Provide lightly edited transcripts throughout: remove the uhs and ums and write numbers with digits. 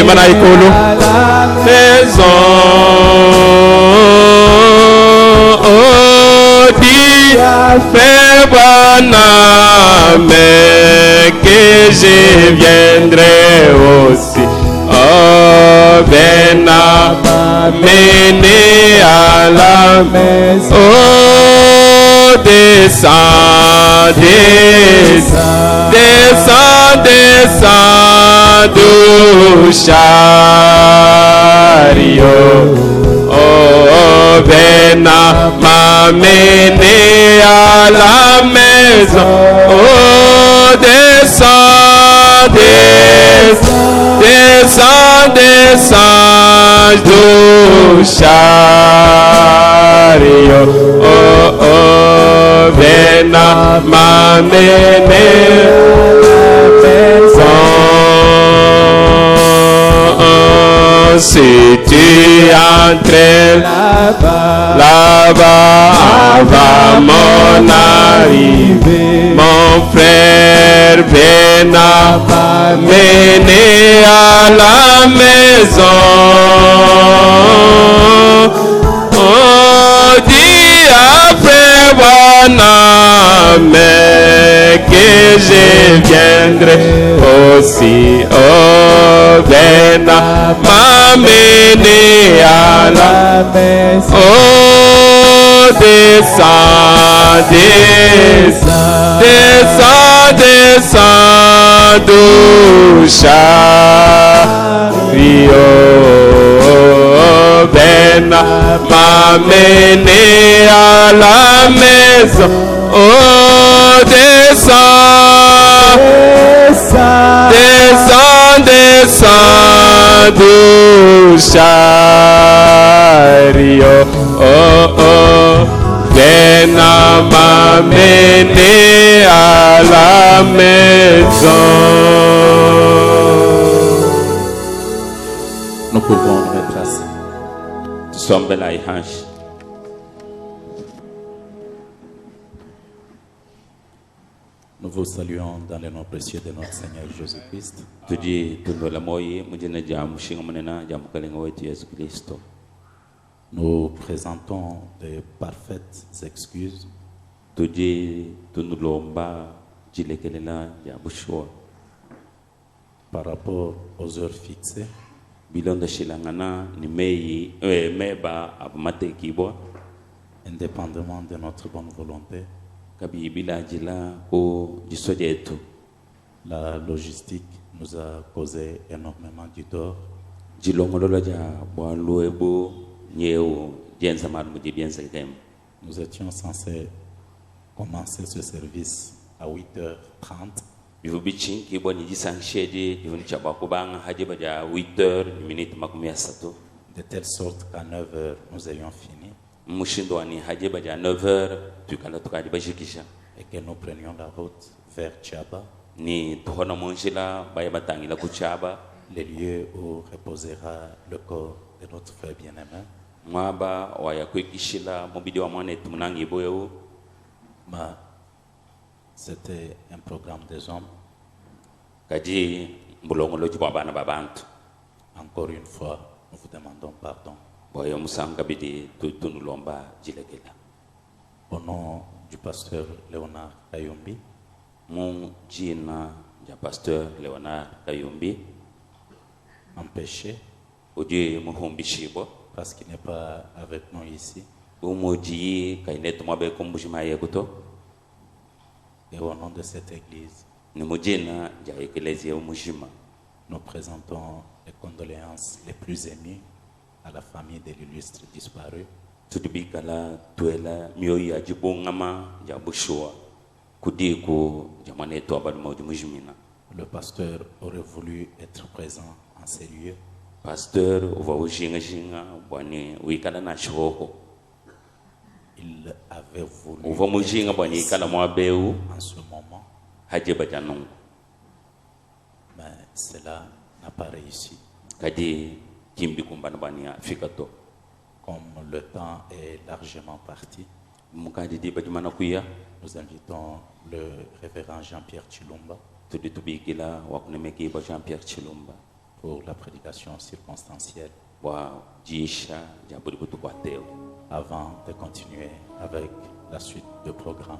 mana ikulu maison fais bonhomme que je viendrai aussi. Oh, Bena, mené à la maison. Oh, descends, descends, descends, descends du chariot. Oh, Bena, m'amener à la maison. Oh, descends, descends, descends, descends du chariot. Oh, oh, Bena, m'amener à la maison. Si tu entres là-bas avant mon arrivée, mon frère viens m'amener à la maison. Oh, dis après bonhomme que je viendrai aussi. Oh, viens m'amener à la maison. Oh, descends, descends, descends, descends du chariot. Oh, viens m'amener à la maison. Oh, descends, descends, descends du chariot. Oh, oh, viens m'amener à la maison. Nous pouvons nous retracer. Nous vous saluons dans le nom précieux de notre Seigneur Jésus-Christ. Nous présentons de parfaites excuses par rapport aux heures fixées. Indépendamment de notre bonne volonté, la logistique nous a causé énormément du tort. Nous étions censés commencer ce service à 8h30. De telle sorte qu'à 9h nous ayons fini. Et que nous prenions la route vers Tchaba, le lieu où reposera le corps de notre frère bien-aimé. Mais c'était un programme des hommes. Encore une fois, nous vous demandons pardon. Au nom du pasteur Léonard Kayumbi, empêché parce qu'il n'est pas avec nous ici. Et au nom de cette église, nous présentons les condoléances les plus émues à la famille de l'illustre disparu. Le pasteur aurait voulu être présent en ces lieux. Il avait voulu être ici en ce moment. Mais cela n'a pas réussi. Comme le temps est largement parti, nous invitons le révérend Jean-Pierre Chilumba pour la prédication circonstancielle. Avant de continuer avec la suite du programme.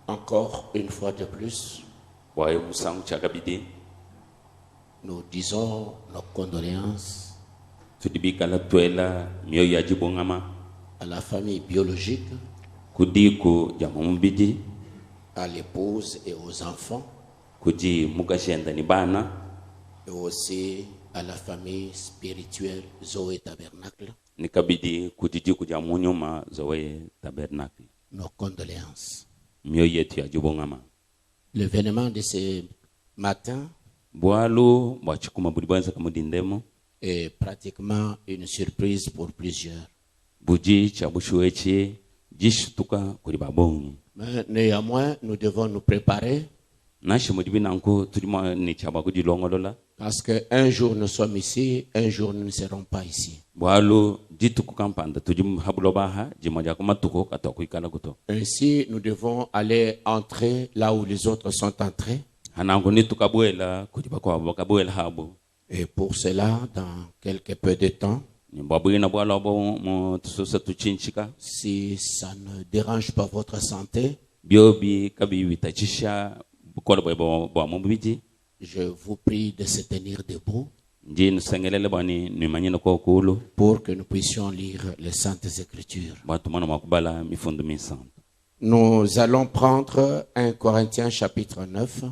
Encore une fois de plus, nous disons nos condoléances à la famille biologique, à l'épouse et aux enfants, et aussi à la famille spirituelle Zoé Tabernacle. Nos condoléances. L'événement de ce matin est pratiquement une surprise pour plusieurs. Mais néanmoins, nous devons nous préparer parce qu'un jour nous sommes ici, un jour nous ne serons pas ici. Ainsi, nous devons aller entrer là où les autres sont entrés. Et pour cela, dans quelque peu de temps, si ça ne dérange pas votre santé, je vous prie de se tenir debout pour que nous puissions lire les Saintes Écritures. Nous allons prendre 1 Corinthiens chapitre 9.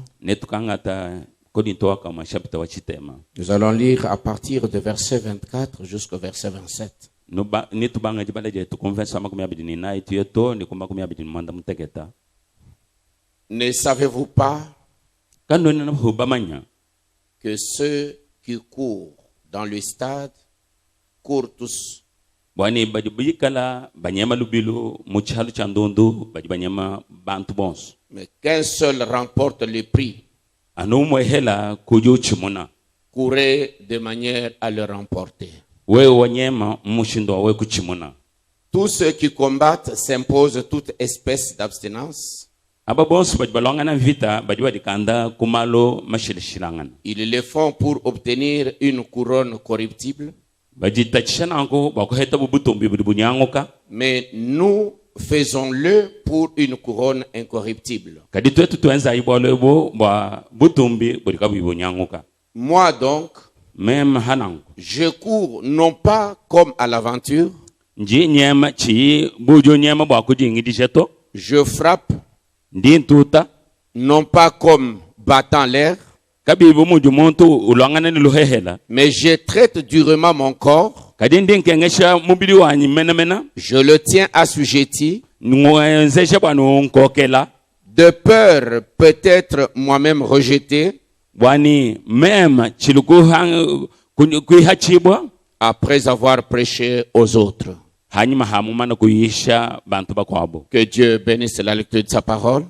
Nous allons lire à partir de verset 24 jusqu'au verset 27. Ne savez-vous pas que ceux qui courent dans le stade courent tous, mais qu'un seul remporte le prix? Courez de manière à le remporter. Tous ceux qui combattent s'imposent toute espèce d'abstinence. Ils le font pour obtenir une couronne corruptible. Mais nous faisons-le pour une couronne incorruptible. Moi donc, je cours non pas comme à l'aventure. Je frappe non pas comme battant l'air, mais je traite durement mon corps. Je le tiens assujetti, de peur peut-être moi-même rejeté, après avoir prêché aux autres. Que Dieu bénisse la lecture de sa parole.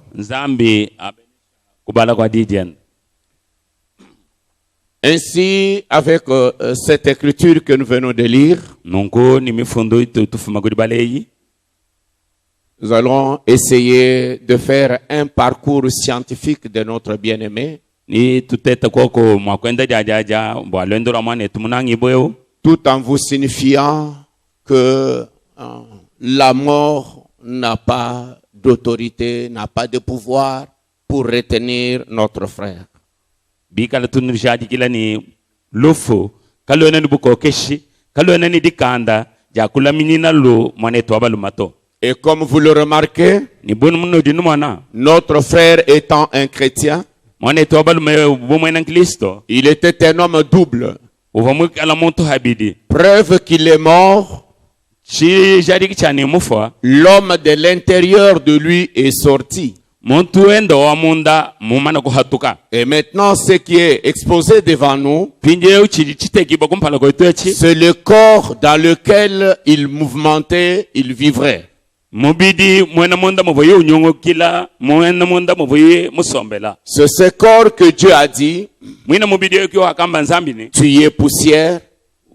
Ainsi, avec cette écriture que nous venons de lire, nous allons essayer de faire un parcours scientifique de notre bien-aimé, tout en vous signifiant que la mort n'a pas d'autorité, n'a pas de pouvoir pour retenir notre frère. Et comme vous le remarquez, notre frère étant un chrétien, il était un homme double. Preuve qu'il est mort. L'homme de l'intérieur de lui est sorti. muntu enda wa munda mumana kuhatuka Et maintenant, ce qui est exposé devant nous, pinje uchiri chitekiba kumphala koitwechi c'est le corps dans lequel il mouvementait, il vivrait. mubidi mwena munda muvoye unyongokila mwena munda muvoye musombela C'est ce corps que Dieu a dit, mwina mubidi yokiwa akamba nzambini tu y es poussière,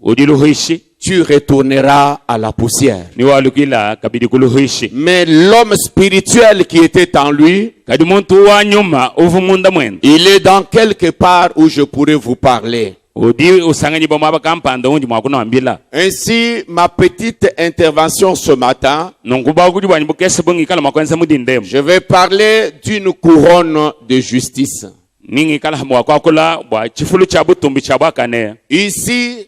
udiluhishi tu retourneras à la poussière. ni walukila kabidi kuluhishi Mais l'homme spirituel qui était en lui, kadi muntu wa nyuma uvu munda mwenda il est dans quelque part où je pourrais vous parler. udi usanganyi bomo abakampanda unji mwakuna ambila Ainsi, ma petite intervention ce matin, nonkuba kudi bwanyi bukese bungi kala makwenza mudindemu je vais parler d'une couronne de justice. ningi kala hamwa kwakula bwa chifulu cha butumbi cha bwakane Ici,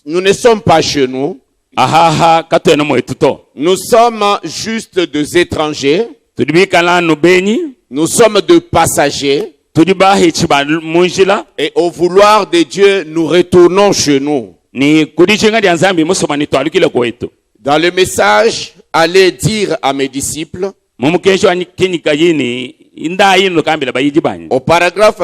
nous ne sommes pas chez nous. ahaha katwena mwetuto Nous sommes juste des étrangers. tudibi kala nubenyi Nous sommes de passagers. tudiba hichiba munjila Et au vouloir de Dieu, nous retournons chez nous. ni kudichenga dia nzambi musoma ni twalukile kwetu Dans le message, allez dire à mes disciples, mumukesho anyikinyika yini inda yino kambila bayiji banyi au paragraphe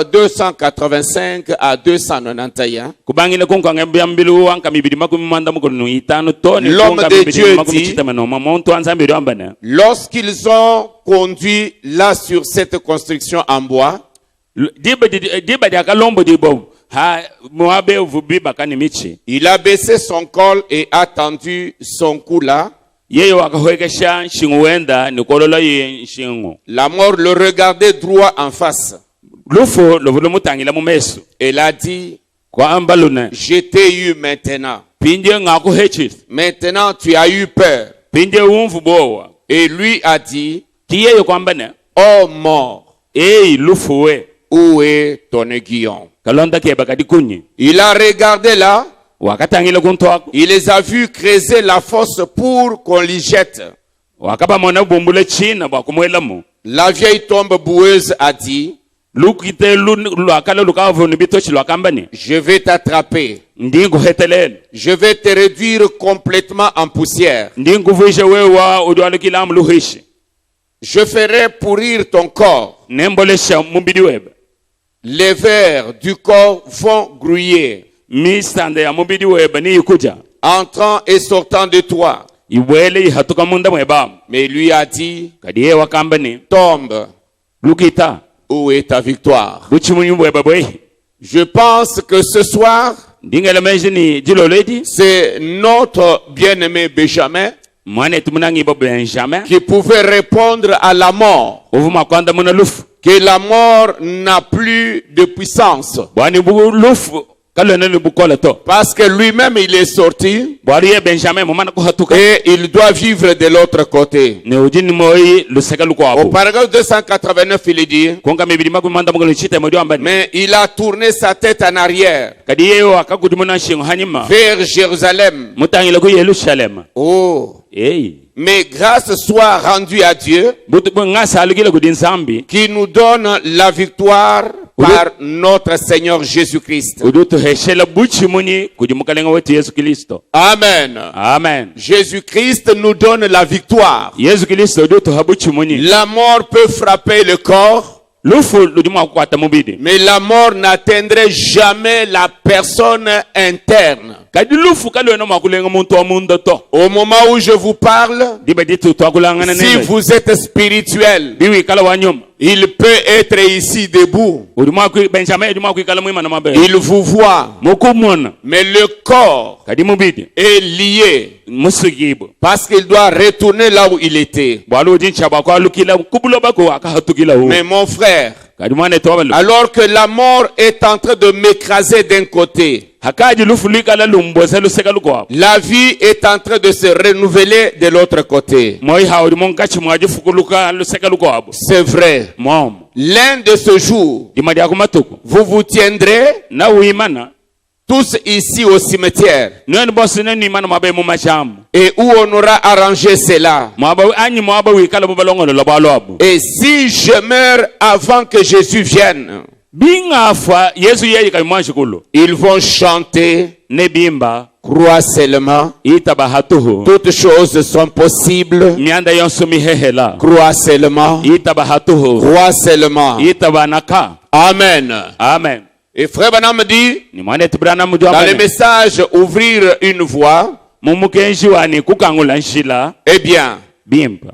285 à 291, kubangile kunkanga byambilu wanka mibidi makumi manda mukunu itano toni L'homme kunga de mibidi Dieu makumi dit, chitama no mamonto anzambi ryambana lorsqu'ils ont conduit là sur cette construction en bois, diba dia kalombo dibo ha moabe vubi bakani michi il a baissé son col et a tendu son cou là. yeye wakahwekesha nshingo wenda nikololo ye nshingo La mort le regardait droit en face. lufo lovulo mutangila mumeso Elle a dit, kwamba luna je t'ai eu maintenant. pinje ngako hechis Maintenant, tu as eu peur. pinje umvu bowa Et lui a dit, tiyeyo kwamba ne oh mort, lufuwe où est ton aiguillon? kalonda keba kadi kunyi Il a regardé là. wakatangile kuntwako Il les a vus creuser la fosse pour qu'on l'y jette. wakaba mona bumbule china bakumwelamu La vieille tombe boueuse a dit, lukite lwakala lukavuni bitochi lwakambani je vais t'attraper. ndingu hetelele Je vais te réduire complètement en poussière. ndingu vuishe wewa udwalukilamu luhishi Je ferai pourrir ton corps. nembolesha mubidi webe Les vers du corps vont grouiller, misande ya mubidi webe ni ikuja entrant et sortant de toi. iwele ihatuka munda mwebamu Mais lui a dit, kadi ye wakambani tombe, lukita où est ta victoire? buchimunyu webe bwehi Je pense que ce soir, ndingele meji ni jiloledi c'est notre bien-aimé Benjamin mwane tumunangi bo Benjamin qui pouvait répondre à la mort, uvuma kwanda muna lufu que la mort n'a plus de puissance. bwani bu lufu kalone lubukola to Parce que lui-même, il est sorti bwari ye Benjamin mumana kuhatuka et il doit vivre de l'autre côté. ne ujini moi luseka Au lukwabu paragraphe 289, il dit, konga mibidi makumi manda mugalo chite modi ambani mais il a tourné sa tête en arrière kadi yeyo akagudumuna shingo hanyuma vers Jérusalem. mutangile ku Yerusalem Oh, mais grâce soit rendue à Dieu butu ngasa alugile kudi nsambi qui nous donne la victoire par notre Seigneur Jésus-Christ. udutu heshela buchi muni kudi mukalenga wetu Yesu Kristo Amen. amen Jésus-Christ nous donne la victoire. Yesu Kristo udutu habuchi muni La mort peut frapper le corps, lufu ludima kwata mubidi mais la mort n'atteindrait jamais la personne interne. kadi lufu kalwena makulenga muntu wa munda to Au moment où je vous parle, diba ditu twakulangana si nene vous êtes spirituel, biwi kala wanyuma il peut être ici debout. udima ku Benjamin udima ku kala mwima na mabe Il vous voit, mukumona mais le corps kadi mubidi est lié musugibo parce qu'il doit retourner là où il était. bwalu jincha bakwa lukila kubulo bako akahatukila hu Mais mon frère, kadi mwana tobalo alors que la mort est en train de m'écraser d'un côté, hakaji lufu likala lumbosa luseka lukwa la vie est en train de se renouveler de l'autre côté. moi hawdi mon kachi mwaji fukuluka luseka lukwa C'est vrai. mom L'un de ce jour, dimadi akumatuku vous vous tiendrez na uimana tous ici au cimetière nani bosi nani imana mabe mu masham et où on aura arrangé cela. mwaba anyi mwaba wikala bubalongolo lobalo abu Et si je meurs avant que Jésus vienne, bingafa yesu yeye kaimwashikulu Ils vont chanter, ne bimba crois seulement. itaba hatuhu Toutes choses sont possibles. mianda yonso mihehela Crois seulement. itaba hatuhu Crois seulement. itaba naka. Amen. Amen. Et Frère Branham dit, Ni mwana tubrana dans le mujwa message Ouvrir une voie, mumukenji wani kukangula nshila eh bien, bimba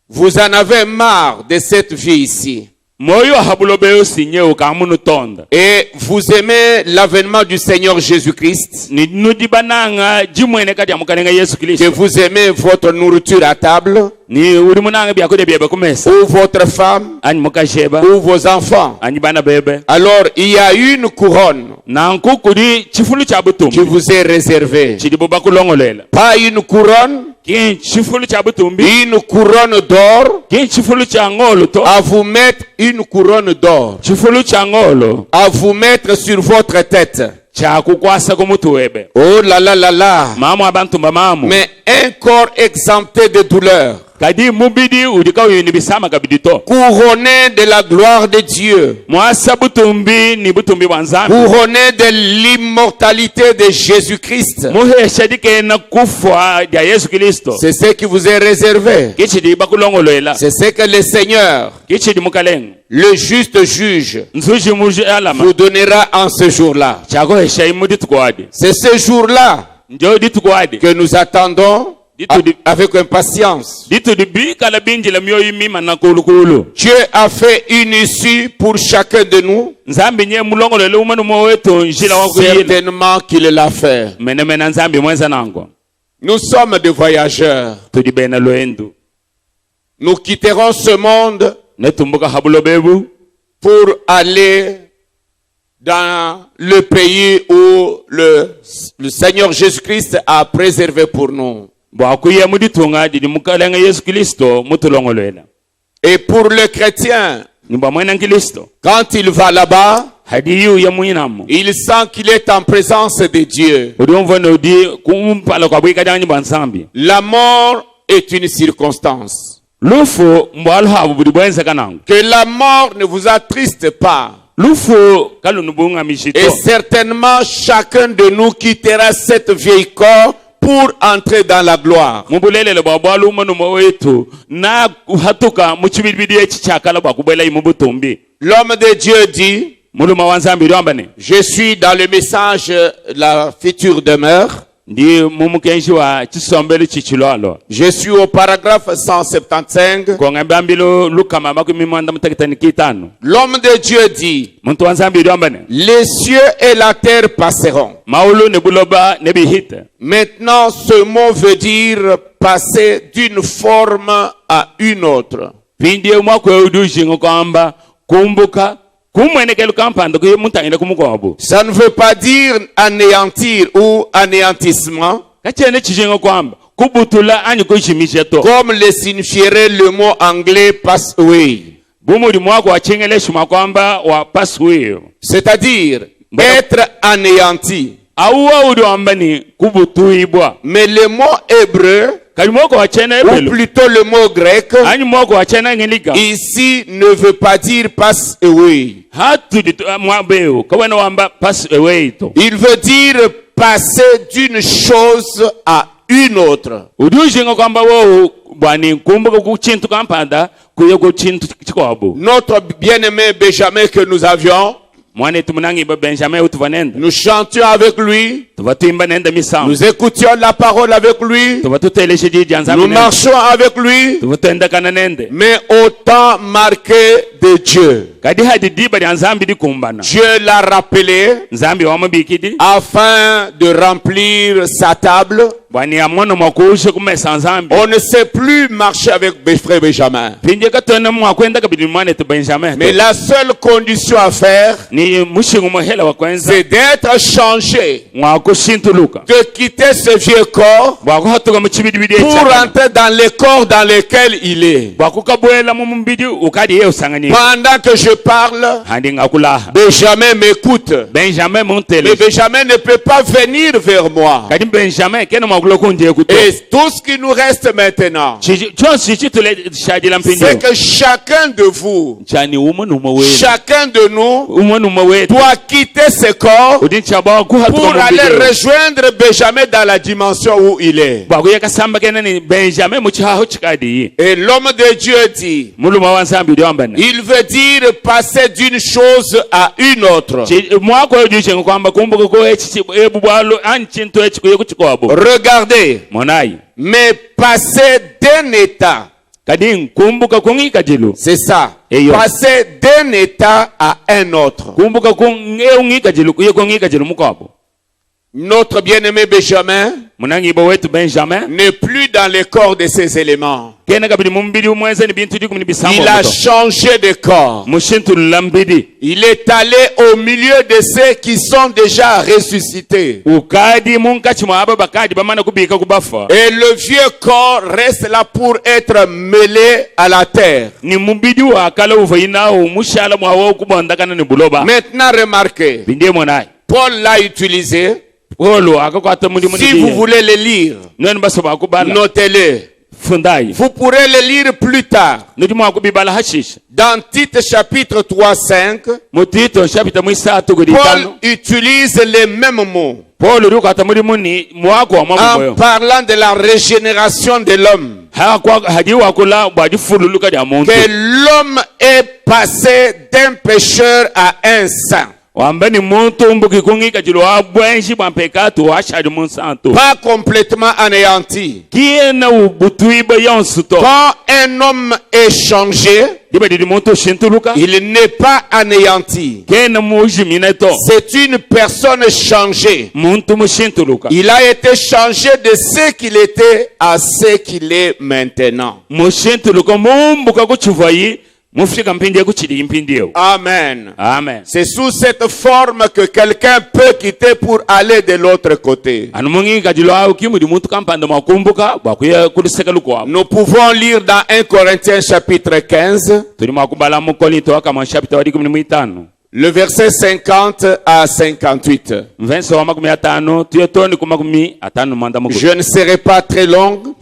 vous en avez marre de cette vie ici. moyo habulobe sinye ukamunu tonda Et vous aimez l'avènement du Seigneur Jésus-Christ. ni nudibananga jimwene kati amukanenga Yesu Que Kristo vous aimez votre nourriture à table, ni uri munanga byakode byebe kumesa ou votre femme, ani mukasheba ou vos enfants. ani bana bebe Alors, il y a une couronne nanku kuri chifulu cha qui butumbi vous est réservée. chidi buba kulongolela Pas une couronne, kin chifulu cha butumbi une couronne d'or, kin chifulu cha ngolo to à vous mettre une couronne d'or, chifulu cha ngolo à vous mettre sur votre tête. cha kukwasa kumutu webe Oh là là là là. mamu abantu mamamu Mais un corps exempté de douleur, kadi mubidi udika uyini bisama kabidi to couronné de la gloire de Dieu, mwasa butumbi ni butumbi bwanzambi couronné de l'immortalité de Jésus-Christ. muhesha dikena kufa dia Yesu Kristo C'est ce qui vous est réservé. kichidi bakulongolela C'est ce que le Seigneur, kichidi mukalenga le juste juge, nzuji muji alama vous donnera en ce jour-là. chako hesha imudi tukwadi C'est ce jour-là njo ditukwadi que nous attendons avec impatience. ditudibi kala binji la mioyo mima na kulukulu Dieu a fait une issue pour chacun de nous. nzambi nye mulongolele umanu mo wetu njila wakuyila Certainement qu'il l'a fait. menemena nzambi mwenza nango Nous sommes des voyageurs. tudibena loendu Nous quitterons ce monde netumbuka habulo bebu pour aller dans le pays où le Seigneur Jésus-Christ a préservé pour nous. bwakuye muditunga didi mukalenga Yesu Kristo mutulongolela Et pour le chrétien, nimba mwena Kristo quand il va là-bas, hadiyu ya mwinamu il sent qu'il est en présence de Dieu. udiomvona udi kumpala kwa bwika danyi bwansambi La mort est une circonstance. lufu mbwalu habu budi bwenza kanangu Que la mort ne vous attriste pas. lufu kalunubunga mishito Et certainement chacun de nous quittera cette vieille corps pour entrer dans la gloire. mubulelele bwabwalu umanu mo wetu na hatuka muchibibidi echi chakala bwakubela imubutumbi L'homme de Dieu dit, muluma wanzambi lwambane je suis dans le message la future demeure. ndi mumukenshi wa chisombele chichilolo Je suis au paragraphe 175. kongambambilo lukama makumi mwanda mutakitani kitano L'homme de Dieu dit, muntu wanzambi lwambane les cieux et la terre passeront. maulu ne buloba ne bihite Maintenant, ce mot veut dire passer d'une forme à une autre. pindie mwakwe udujingo kwamba kumbuka kumwenekelu kampando kuye mutangile kumukobo Ça ne veut pas dire anéantir ou anéantissement, kachene chijingo kwamba kubutula anyi kushimisha to comme le signifierait le mot anglais pass away. bumuri mwako wachengele shuma kwamba wa passway C'est-à-dire être anéanti. auwa udi wambani kubutuibwa Mais le mot hébreu, kali mwako wachene ou ebelu plutôt le mot grec, anyi mwako wachene ngilika ici ne veut pas dire pass away. hatu di mwabeo kawena wamba pass away to Il veut dire passer d'une chose à une autre. udujingo kwamba wo bwani kumbuka kuchintu kampanda kuye kuchintu chikobo Notre bien-aimé Benjamin que nous avions, mwane tumunangi ba Benjamin utuvanenda nous chantions avec lui, tuvatimba nenda misamu nous écoutions la parole avec lui, tuvatuteleshe jiji nous anzamu marchons avec lui, tuvatenda kana nende mais au temps marqué de Dieu. kadi hadi diba di anzambi di kumbana Dieu l'a rappelé nzambi wa mabikidi afin de remplir sa table. bwani amono mwakushe kumesa nzambi On ne sait plus marcher avec frère Benjamin. pinje katona mwakwenda kabidi mwane tu Benjamin Mais la seule condition à faire, ni mushingu mohela wa kwenza c'est d'être changé. mwa de quitter ce vieux corps pour entrer dans les corps dans lesquels il est. Pendant que je parle, Benjamin m'écoute. Mais Benjamin ne peut pas venir vers moi. Et tout ce qui nous reste maintenant, c'est que chacun de vous, chacun de nous doit quitter ce corps pour aller rejoindre Benjamin dans la dimension où il est. Et l'homme de Dieu dit, il veut dire passer d'une chose à une autre. Regardez, mais passer d'un état, c'est ça, passer d'un état à un autre. Notre bien-aimé Benjamin n'est plus dans les corps de ses éléments. Il a changé de corps. Il est allé au milieu de ceux qui sont déjà ressuscités. Et le vieux corps reste là pour être mêlé à la terre. Maintenant, remarquez, Paul l'a utilisé. Si vous voulez le lire, notez-le. Vous pourrez le lire plus tard. Dans Tite chapitre 3:5, Paul utilise les mêmes mots en parlant de la régénération de l'homme. Que l'homme est passé d'un pécheur à un saint. Pas complètement anéanti. Quand un homme est changé, il n'est pas anéanti. C'est une personne changée. Il a été changé de ce qu'il était à ce qu'il est maintenant. Amen. Amen. C'est sous cette forme que quelqu'un peut quitter pour aller de l'autre côté. Nous pouvons lire dans 1 Corinthiens chapitre 15, le verset 50 à 58. Je ne serai pas très longue.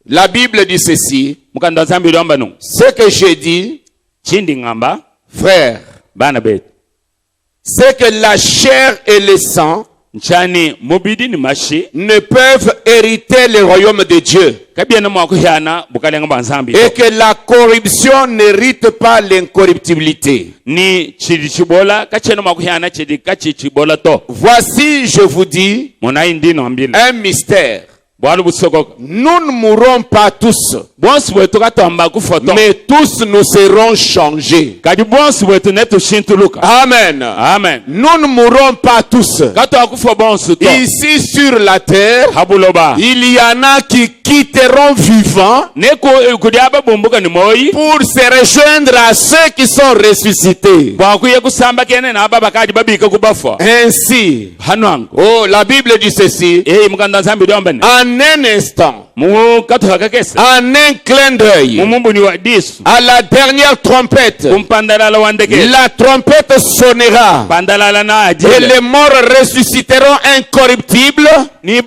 La Bible dit ceci. Ce que j'ai dit, frère, c'est que la chair et le sang ne peuvent hériter le royaume de Dieu. Et que la corruption n'hérite pas l'incorruptibilité. Voici, je vous dis, un mystère. Nous ne mourrons pas tous, mais tous nous serons changés. Amen. Amen. Nous ne mourrons pas tous. Ici sur la terre, il y en a qui quitteront vivants pour se rejoindre à ceux qui sont ressuscités. Ainsi, oh, la Bible dit ceci. En un instant, en un clin d'œil, à la dernière trompette, la trompette sonnera et les morts ressusciteront incorruptibles et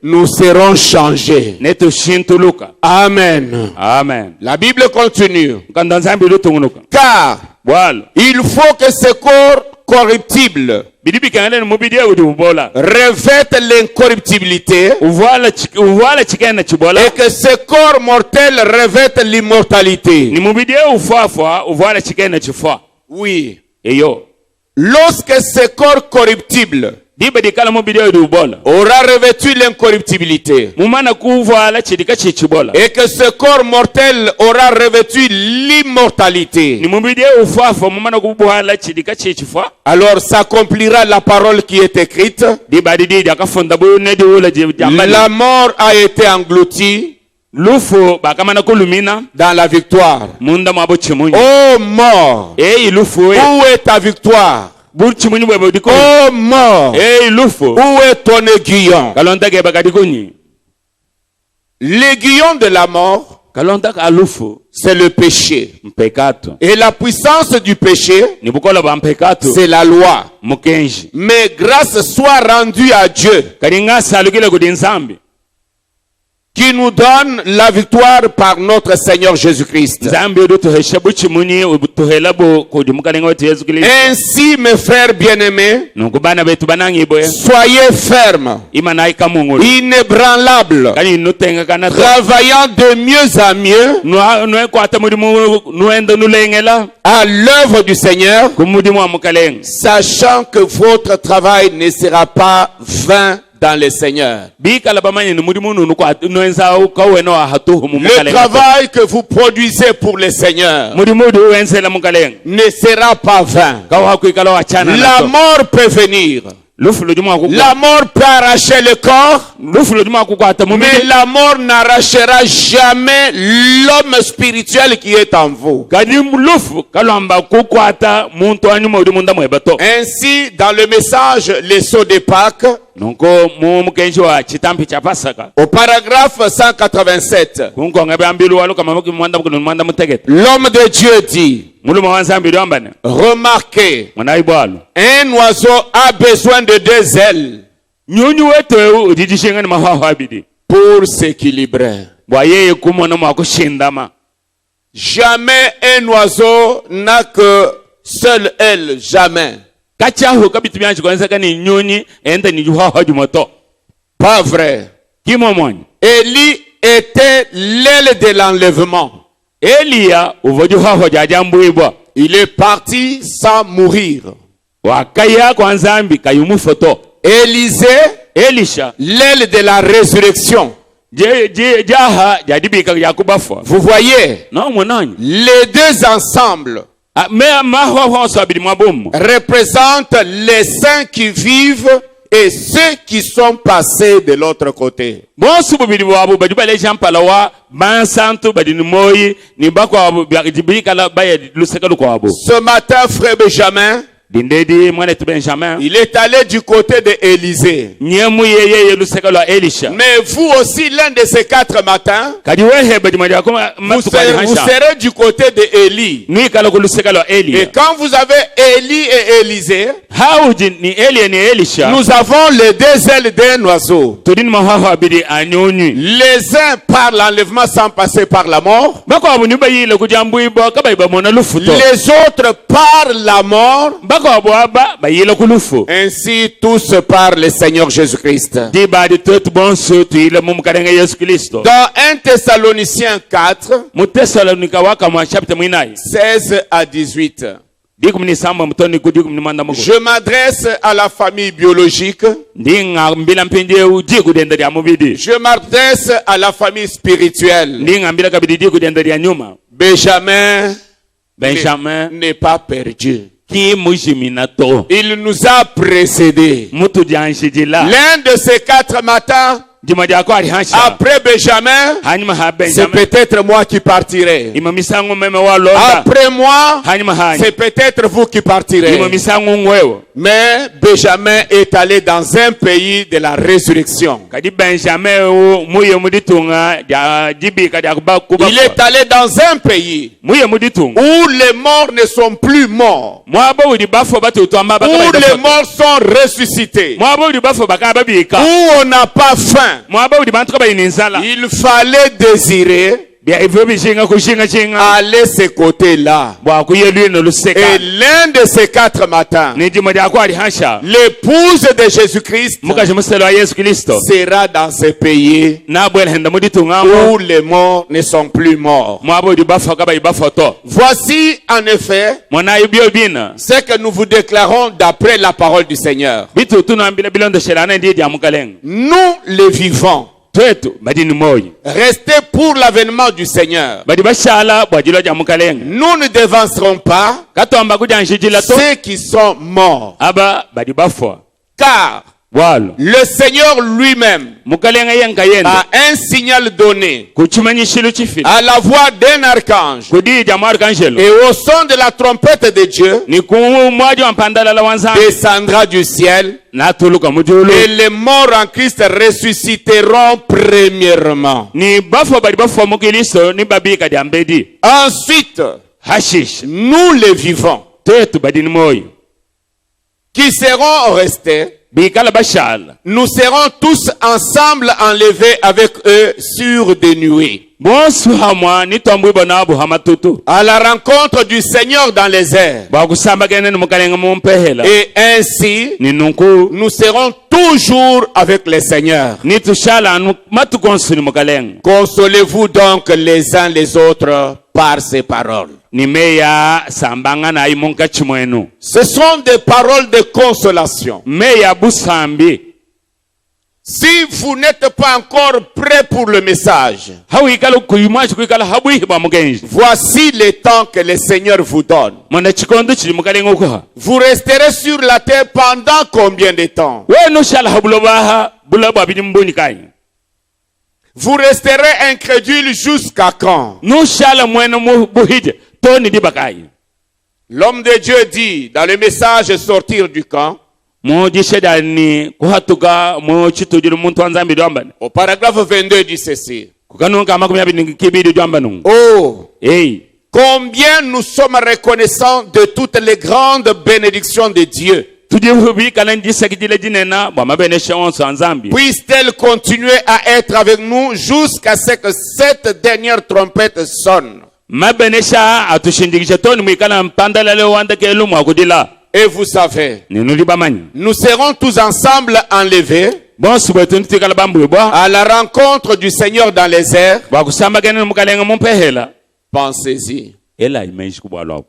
nous serons changés. Amen. Amen. La Bible continue. Car il faut que ce corps corruptible revête l'incorruptibilité et que ce corps mortel revête l'immortalité. Oui. Lorsque ce corps corruptible aura revêtu l'incorruptibilité et que ce corps mortel aura revêtu l'immortalité, alors s'accomplira la parole qui est écrite. La mort a été engloutie lufu bakamana kulumina dans la victoire. munda mwabo chimunyi. Oh mort, Lufu où est ta victoire? bur chimunyi bwebo diko. Oh mort, Lufu où est ton aiguillon? kalonta ke bakadikoni. L'aiguillon de la mort, Kalonta ka lufu c'est le péché. mpekato. Et la puissance du péché, Ni bukola ba mpekato c'est la loi. mukenji. Mais grâce soit rendue à Dieu Kadinga salukile kudi nsambi. qui nous donne la victoire par notre Seigneur Jésus-Christ. Zambi odu tuhesha buchimunyi utuhela bo kudi mukalenga wetu Yesu Kristo. Ainsi, mes frères bien-aimés, Nukubana betu banangi boye. soyez fermes, Imana ikamungulu. inébranlables, Kani nutenga kana to. travaillant de mieux en mieux Nue kwata mudimu nuenda nulengela. à l'œuvre du Seigneur, Kumudimu wa mukalenga. sachant que votre travail ne sera pas vain dans le Seigneur. Bikala bamanye numudimu nunu kwa nuenza ukaweno wa hatuhu mu Le mukalenga. travail que vous produisez pour le Seigneur Mudimu du wensela mukalenga. ne sera pas vain. Kawa kuikala wa chana La nato. mort peut venir. Lufu ludimu wa kukwa. La mort peut arracher le corps, Lufu ludimu wa kukwata mais mumidi. la mort n'arrachera jamais l'homme spirituel qui est en vous. Kadi lufu kalamba kukwata muntu anyuma udi munda mwebato. Ainsi, dans le message Les Sceaux de Pâques, Nonko mukenji wa chitampi cha Pasaka. au paragraphe 187, Kunko ngabe ambilu walu kama mwanda mutegete. l'homme de Dieu dit, Muluma wanza ambilu ambane. remarquez, Mwanaibu walu. un oiseau a besoin de 2 ailes Nyunyu wetu udidishenga ni mahawa abidi. pour s'équilibrer. Bwa yeye kumona mwa kushindama. Jamais un oiseau n'a que seule aile, jamais. Kachahu kabitu byanchi kwanza kani nyunyi enda ni juhawa jumoto. Pas vrai. Kimo mwani. Élie était l'aile de l'enlèvement. Elia uvojuhawa jajambuibwa. Il est parti sans mourir. Wakaya kwanza ambi kayumu foto. Élisée, Elisha. l'aile de la résurrection. Jaha jadibika yakubafwa. Vous voyez, No mwanani. les deux ensemble Me mahwa sabidi mwabomu. représentent les saints qui vivent et ceux qui sont passés de l'autre côté. Bonsu bubidi wabu bajuba le jampala wa bansantu badini moyi ni bako wabu bika la baye lusekalu kwa wabu. Ce matin, frère Benjamin, Dindedi mwane tu Benjamin. il est allé du côté de Élisée. Nyemu yeye lusekalu wa Elisha. Mais vous aussi, l'un de ces 4 matins, Kadi wehe badimadi akuma vous matukali hansha. serez du côté de Élie. Nui kala kulusekalu wa Et Elia. quand vous avez Élie et Élisée, Hauji ni Elia ni Elisha. nous avons les 2 ailes d'un oiseau. Tudini mahwa abidi anyonyi. Les uns par l'enlèvement sans passer par la mort. Bako wabu niba yile kujambu ibo kaba iba mwana lufuto. Les autres par la mort. Bako wabu waba ba yile kulufu. Ainsi tous par le Seigneur Jésus-Christ. Di badi tutu bonsu tu ile mumukarenga Yesu Kristo. Dans 1 Thessaloniciens 4, Mutesalonika waka mwa chapter mwinai. 16 à 18. Dikumni samba mutoni kudikumni manda mugo. Je m'adresse à la famille biologique. Ndinga mbila mpende uji kudenda dia mubidi. Je m'adresse à la famille spirituelle. Ndinga mbila kabidi di kudenda dia nyuma. Benjamin Benjamin n'est pas perdu. ki mujiminato. Il nous a précédés. Mutu janshijila. L'un de ces 4 matins, Jimadi ako ali hansha. après Benjamin, Hanyuma ha c'est Benjamin. peut-être moi qui partirai. Ima misangu meme wa londa. Après moi, Hanyuma hani. c'est peut-être vous qui partirez. Ima misangu ngwewo. Mais Benjamin est allé dans un pays de la résurrection. Kadi Benjamin u muye muditunga ja jibi kadi akuba kuba. Il est allé dans un pays Muye muditunga. où les morts ne sont plus morts, Mwabo udi bafo batu tuamba baka où ba. les morts sont ressuscités, Mwabo udi bafo baka babika. où on n'a pas faim. Mwabo udi bantu kaba ininzala. Il fallait désirer Bia hivyo bishinga kushinga chinga. aller ce côté-là. Bwa kuyelwi no Et luseka. l'un de ces 4 matins, Ni jimadi ako ali hansha. l'épouse de Jésus-Christ Mukaje muselo wa Yesu Kristo. sera dans ce pays Na bwele henda muditunga où mo. les morts ne sont plus morts. Mwabo udi bafo kaba ibafo to. Voici en effet Mwana ibio bina. ce que nous vous déclarons d'après la parole du Seigneur. Bitu tunaambila bilondo shelana ndiye dia mukaleng. Nous, les vivants, Twetu badini moyi. restez pour l'avènement du Seigneur. Badi bashala bwajilo dia mukaleng. Nous ne devancerons pas Katomba kujanshijila to. ceux qui sont morts, Aba badi bafo. car Voilà. le Seigneur lui-même Mukalenga yenga yenda. a un signal donné Kuchimanyishilo chifili. à la voix d'un archange Kudi jamu arkanjelo. et au son de la trompette de Dieu Ni kumwaji wa mpandala la wanzambi. descendra du ciel Na tuluka mujulu. et les morts en Christ ressusciteront premièrement. Ni bafo bali bafo mukiliso ni babika di ambedi. Ensuite, Hashish. nous les vivants Tetu badini moyo. qui seront restés, Bikala bashala. nous serons tous ensemble enlevés avec eux sur des nuées Bonsu hamwa ni tombwe bonabu hamatutu. à la rencontre du Seigneur dans les airs. Bakusamba gene ni mukalenga mumpehela. Et ainsi, Ni nunku. nous serons toujours avec le Seigneur. Ni tushala anu matukonsu ni mukalenga. Consolez-vous donc les uns les autres par ces paroles. Ni meya sambanga na imunka chimwenu. Ce sont des paroles de consolation. Meya busambi. Si vous n'êtes pas encore prêt pour le message, Hawikala kuyumashi kuikala habuhi ba mugenji. voici les temps que le Seigneur vous donne. Mwana chikondo chili mukalenga ukuha. Vous resterez sur la terre pendant combien de temps? We no shala habulobaha bulaba abidi mboni kai. Vous resterez incrédule jusqu'à quand? No shala mwena buhije toni dibakai. L'homme de Dieu dit dans le message sortir du camp, Mo jisheda ni kuhatuka mo chitujulu muntu wanzambi doambani. au paragraphe 22 dit ceci. Kukanu kama kumyabi ni kibidi doambanu. Oh, Hey. combien nous sommes reconnaissants de toutes les grandes bénédictions de Dieu. Tujihubi kalandi sakijile jinena ba mabenesha onso anzambi. Puisse-t-elle continuer à être avec nous jusqu'à ce que cette dernière trompette sonne. Mabenesha atushindikisha toni mwikala mpandala leo wanda kelu mwakudila. Et vous savez, Ninu libamani. nous serons tous ensemble enlevés Bon subetu ntikala bambu bo. à la rencontre du Seigneur dans les airs. Bakusamba gene mukalenga mumpehela. Pensez-y. Ela imenshi kubwalo.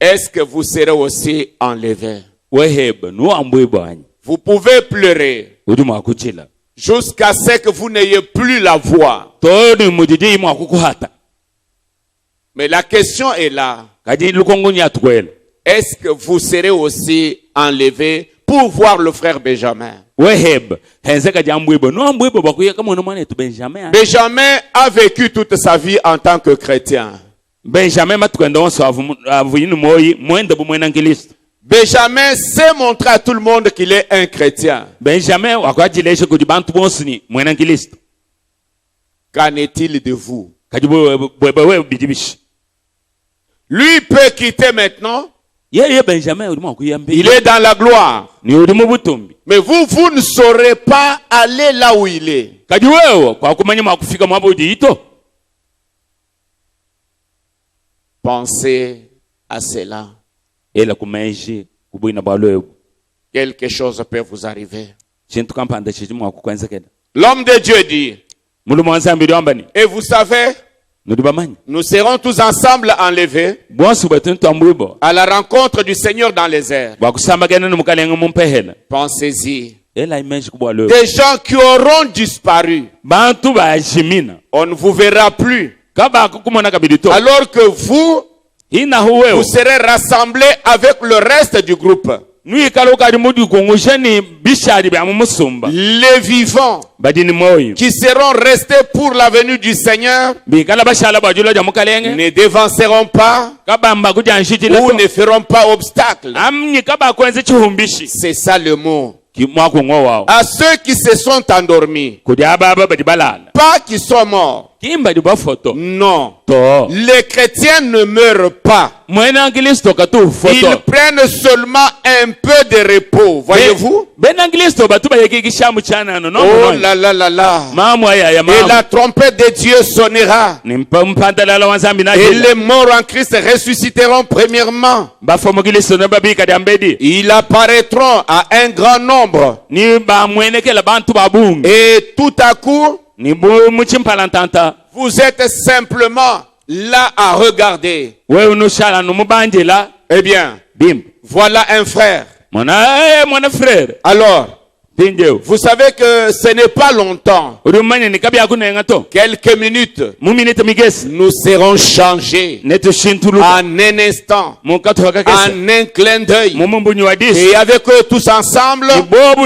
Est-ce que vous serez aussi enlevés? Wehebe no ambwe bwanyi. Vous pouvez pleurer Udi mwakuchila. jusqu'à ce que vous n'ayez plus la voix. Toni mujiji mwakukuhata. Mais la question est là. Kaji lukongunya tukwele. Est-ce que vous serez aussi enlevés pour voir le frère Benjamin? Wehebe henzeka jambwebo no ambwebo bakuya kama mwana etu Benjamin. Benjamin a vécu toute sa vie en tant que chrétien. Benjamin matukwenda onso avuyinu moyi mwenda bumwena ngilisto. Benjamin sait montrer à tout le monde qu'il est un chrétien. Benjamin wakwajileshe kujibantu bonsini mwena ngilisto. Qu'en est-il de vous? Kajibu wewe bijibishi. Lui peut quitter maintenant. Yeye Benjamin uli mwakuyambi. Il est dans la gloire. Ni uli mubutumbi. Mais vous ne saurez pas aller là où il est. Kajiwewe kwa kumanya mwakufika mwabudi ito. Pensez à cela. Ela kumenji kubuina balwebu. Quelque chose peut vous arriver. Chintu kampanda chichi mwakukwenza keda. L'homme de Dieu dit, Mulu mwanzambi doambani. et vous savez, Nudibamanyi. nous serons tous ensemble enlevés Bonsu betuntu ambwibo. à la rencontre du Seigneur dans les airs. Bakusamba gene mukalenga mumpehela. Pensez-y. Ela imenji kubwalebu. Des gens qui auront disparu, Bantu bajimina. on ne vous verra plus. Kaba kukumona kabidito. Alors que vous Huwewe. serez rassemblés avec le reste du groupe. Nui kaluka di mudi kungusheni bishari bya mumusumba. Les vivants Badini moyo. qui seront restés pour la venue du Seigneur Bikala bashala bajulo ja mukalenge. ne devanceront pas Kaba mbaku janshitile ou to. ne feront pas obstacle. Amni kaba kwenze chihumbishi. C'est ça le mot. Ki mwaku ngowao. À ceux qui se sont endormis, Kudi ababa badi balala. pas qui sont morts. Kimba di bafoto. Non. To. Les chrétiens ne meurent pas. Mwena ngilisto katu Ils foto. prennent seulement un peu de repos. Voyez-vous? Ben ngilisto batuba yeki kishamu chana no. Oh là là là là. Mamu ya Et mamu. la trompette de Dieu sonnera. Nimpa mpandala la wanzambi na. Et les morts en Christ ressusciteront premièrement. Bafo ngilisto na babika di ambedi. Ils apparaîtront à un grand nombre. Ni ba mweneke la bantu babungi. Et tout à coup, Ni bu muchimpalantanta. vous êtes simplement là à regarder. Wewe nushala numubanjela. Eh bien, Bim. voilà un frère. Mon frère. Alors, Tindio. Vous savez que ce n'est pas longtemps, Urumanya ni kabya kunenga to. quelques minutes, Muminite migesi. nous serons changés Neto shintuluka. en un instant, Mukato hakakesa. en un clin d'œil. Mumumbu ni wadis. Et avec eux tous ensemble,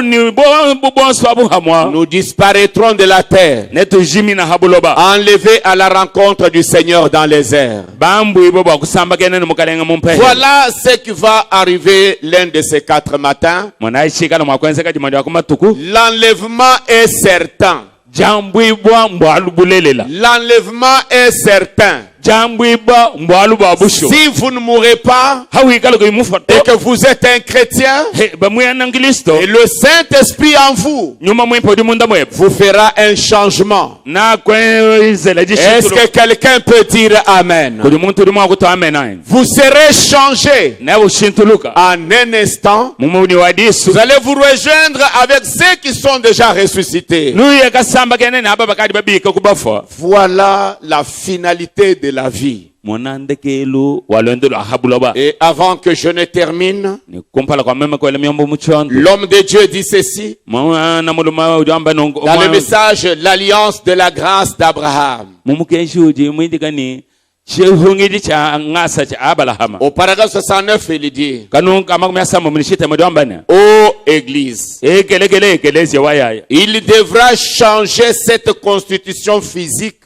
Ni bobu swabu hamwa. nous disparaîtrons de la terre, Neto jimi na habuloba. enlevés à la rencontre du Seigneur dans les airs. Bambu ibo ba kusamba kene ni mukalenga mumpe. Voilà ce qui va arriver l'un de ces 4 matins. Mwana ishika na mwakwenza kaji mwadi wakuma tuku. L'enlèvement est certain. Jambu ibwa mbwalu bulelela. L'enlèvement est certain. Jambu ibwa mbwalu babusho. Si vous ne mourrez pas Hawi kalo ko imufa. et que vous êtes un chrétien, Ba muya nangilisto. et le Saint-Esprit en vous Nyuma mwe podi munda mwe. vous fera un changement. Na kwenzela Est-ce jishitulu. que quelqu'un peut dire Amen? Kodi muntu uri mwakuto amen. Vous serez changé Na ushintuluka. en un instant. Mumu ni wadisu. Vous allez vous rejoindre avec ceux qui sont déjà ressuscités. Nuye kasamba kene na haba bakadi babika kubafa. Voilà la finalité de la vie. Monande kelu walendelo ahabuloba. Et avant que je ne termine, Ni kumpala kwa mema kwa miombo muchondo. l'homme de Dieu dit ceci Mwana muluma ujamba nongo. dans le message l'alliance de la grâce d'Abraham. Mumukenshi uji mwindi kani. Shehungidi cha ngasa cha abalahama. Au paragraphe 69, il dit Kanu kama kumyasama munishite mwamba na. ô Église, Ekele wayaya. il devra changer cette constitution physique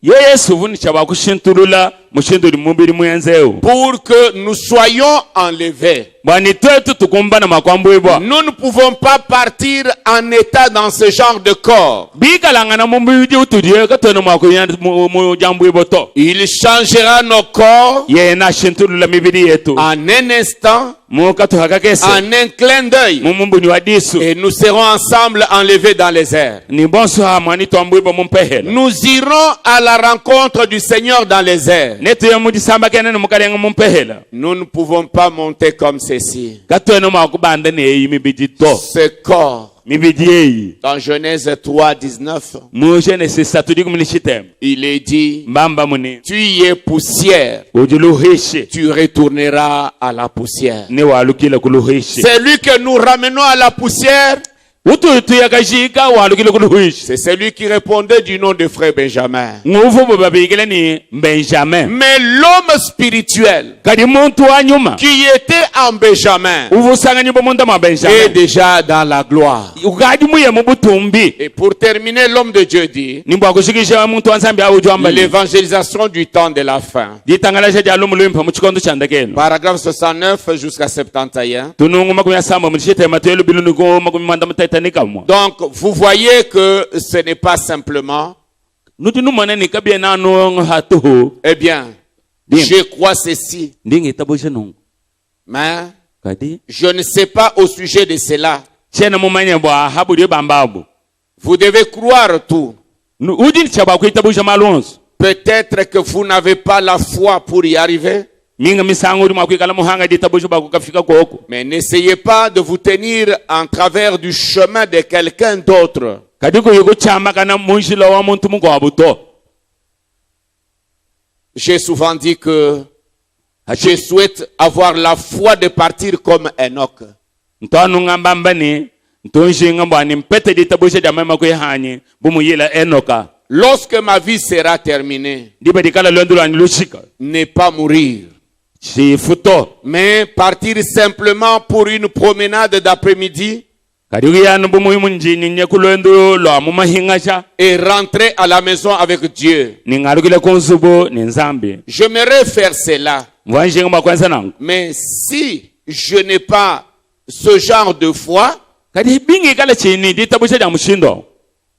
Yesu vuni chaba kushintulula mushinduli mubiri muyenzeo. pour que nous soyons enlevés. Bani twetu tukumbana makwambu ibwa. Nous ne pouvons pas partir en état dans ce genre de corps. Bikalangana mumbi utudie katone mwakuyanda mu jambu iboto. Il changera nos corps Ye na shintulula mibiri yetu. en un instant, Mukato hakakese. en un clin d'œil, Mumumbu ni wadisu. et nous serons ensemble enlevés dans les airs. Ni bonso hamani tuambu ibo mumpehela. Nous irons à la rencontre du Seigneur dans les airs. Netu ya mudi samba kene mukalenga mumpehela. Nous ne pouvons pas monter comme ceci. Katone mwakubanda ne yi mibidi to. Ce corps, Mibidi yi. dans Genèse 3, 19, Mu Genesis satudi kumnishitem. il est dit, Mbamba muni. tu y es poussière, Ujuluhishe. tu retourneras à la poussière. Ne walukile kuluhishe. C'est lui que nous ramenons à la poussière. Utu yakashika walukile kuluhishe. C'est celui qui répondait du nom de frère Benjamin. Nguvu bababigile ni Benjamin. Mais l'homme spirituel Kadi muntu wa nyuma. qui était en Benjamin Uvusanga nyumba munda ma est Benjamin. déjà dans la gloire. Ukadi muye mubutumbi. Et pour terminer, l'homme de Dieu dit Nimbo akushikisha muntu wansambi au jwamba. l'évangélisation du temps de la fin. Ditangalasha jalo mulimpa muchikondo chandakelo. Paragraphe 69 jusqu'à 71. Tunungu makumi samba muchite matelu bilunu ko makumi manda mutaitanika mwa. Donc, vous voyez que ce n'est pas simplement, Nutunu mwana ni kabia nanu hatuhu. eh bien, Bien. je crois ceci, Ndingi tabusha nungu. mais Kadi. je ne sais pas au sujet de cela. Chena mumanya bwa habu dio bambabu. Vous devez croire tout. Ujini chaba kuitabusha malonzo. Peut-être que vous n'avez pas la foi pour y arriver, Minga misango uri mwakwikala muhanga ditabusha bakukafika koko. mais n'essayez pas de vous tenir en travers du chemin de quelqu'un d'autre. Kadiko yuko chama kana munshilo wa muntu mungu wabuto. J'ai souvent dit que je souhaite avoir la foi de partir comme Enoch. Ntonu ngamba ni ntonshi ngamba ni mpete ditabusha jamama kuihani bumu yila enoka. Lorsque ma vie sera terminée, Diba dikala londolo anilushika. ne pas mourir, Si futo. mais partir simplement pour une promenade d'après-midi Kadiko yanu bumu imunjini nyekulendo lo amuma hingasha. et rentrer à la maison avec Dieu. Ni ngarukile konsubo ni nzambi. J'aimerais faire cela, Mwanshi ngamba kwanza nangu. mais si je n'ai pas ce genre de foi, Kadi bingi kala chini ditabusha jamushindo.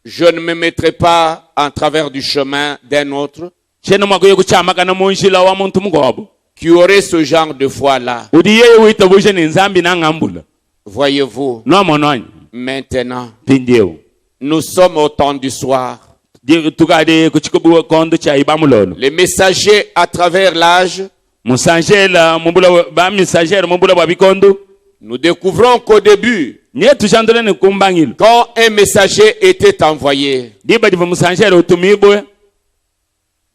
je ne me mettrai pas en travers du chemin d'un autre Chena mwakuye kuchama kana munshilo wa muntu mungu wabu. qui aurait ce genre de foi-là. Udi yeye uitabusha ni nzambi na ngambula. Voyez-vous, No mononyi. maintenant, Pindieu. nous sommes au temps du soir. Tukade kuchikubu kondo cha ibamulolo. Les messagers à travers l'âge, Musanjela mubula ba messagère mubula ba bikondo. nous découvrons qu'au début, Nye tushandole ni kumbangilo. quand un messager était envoyé, Diba diva musanjère utumibwe.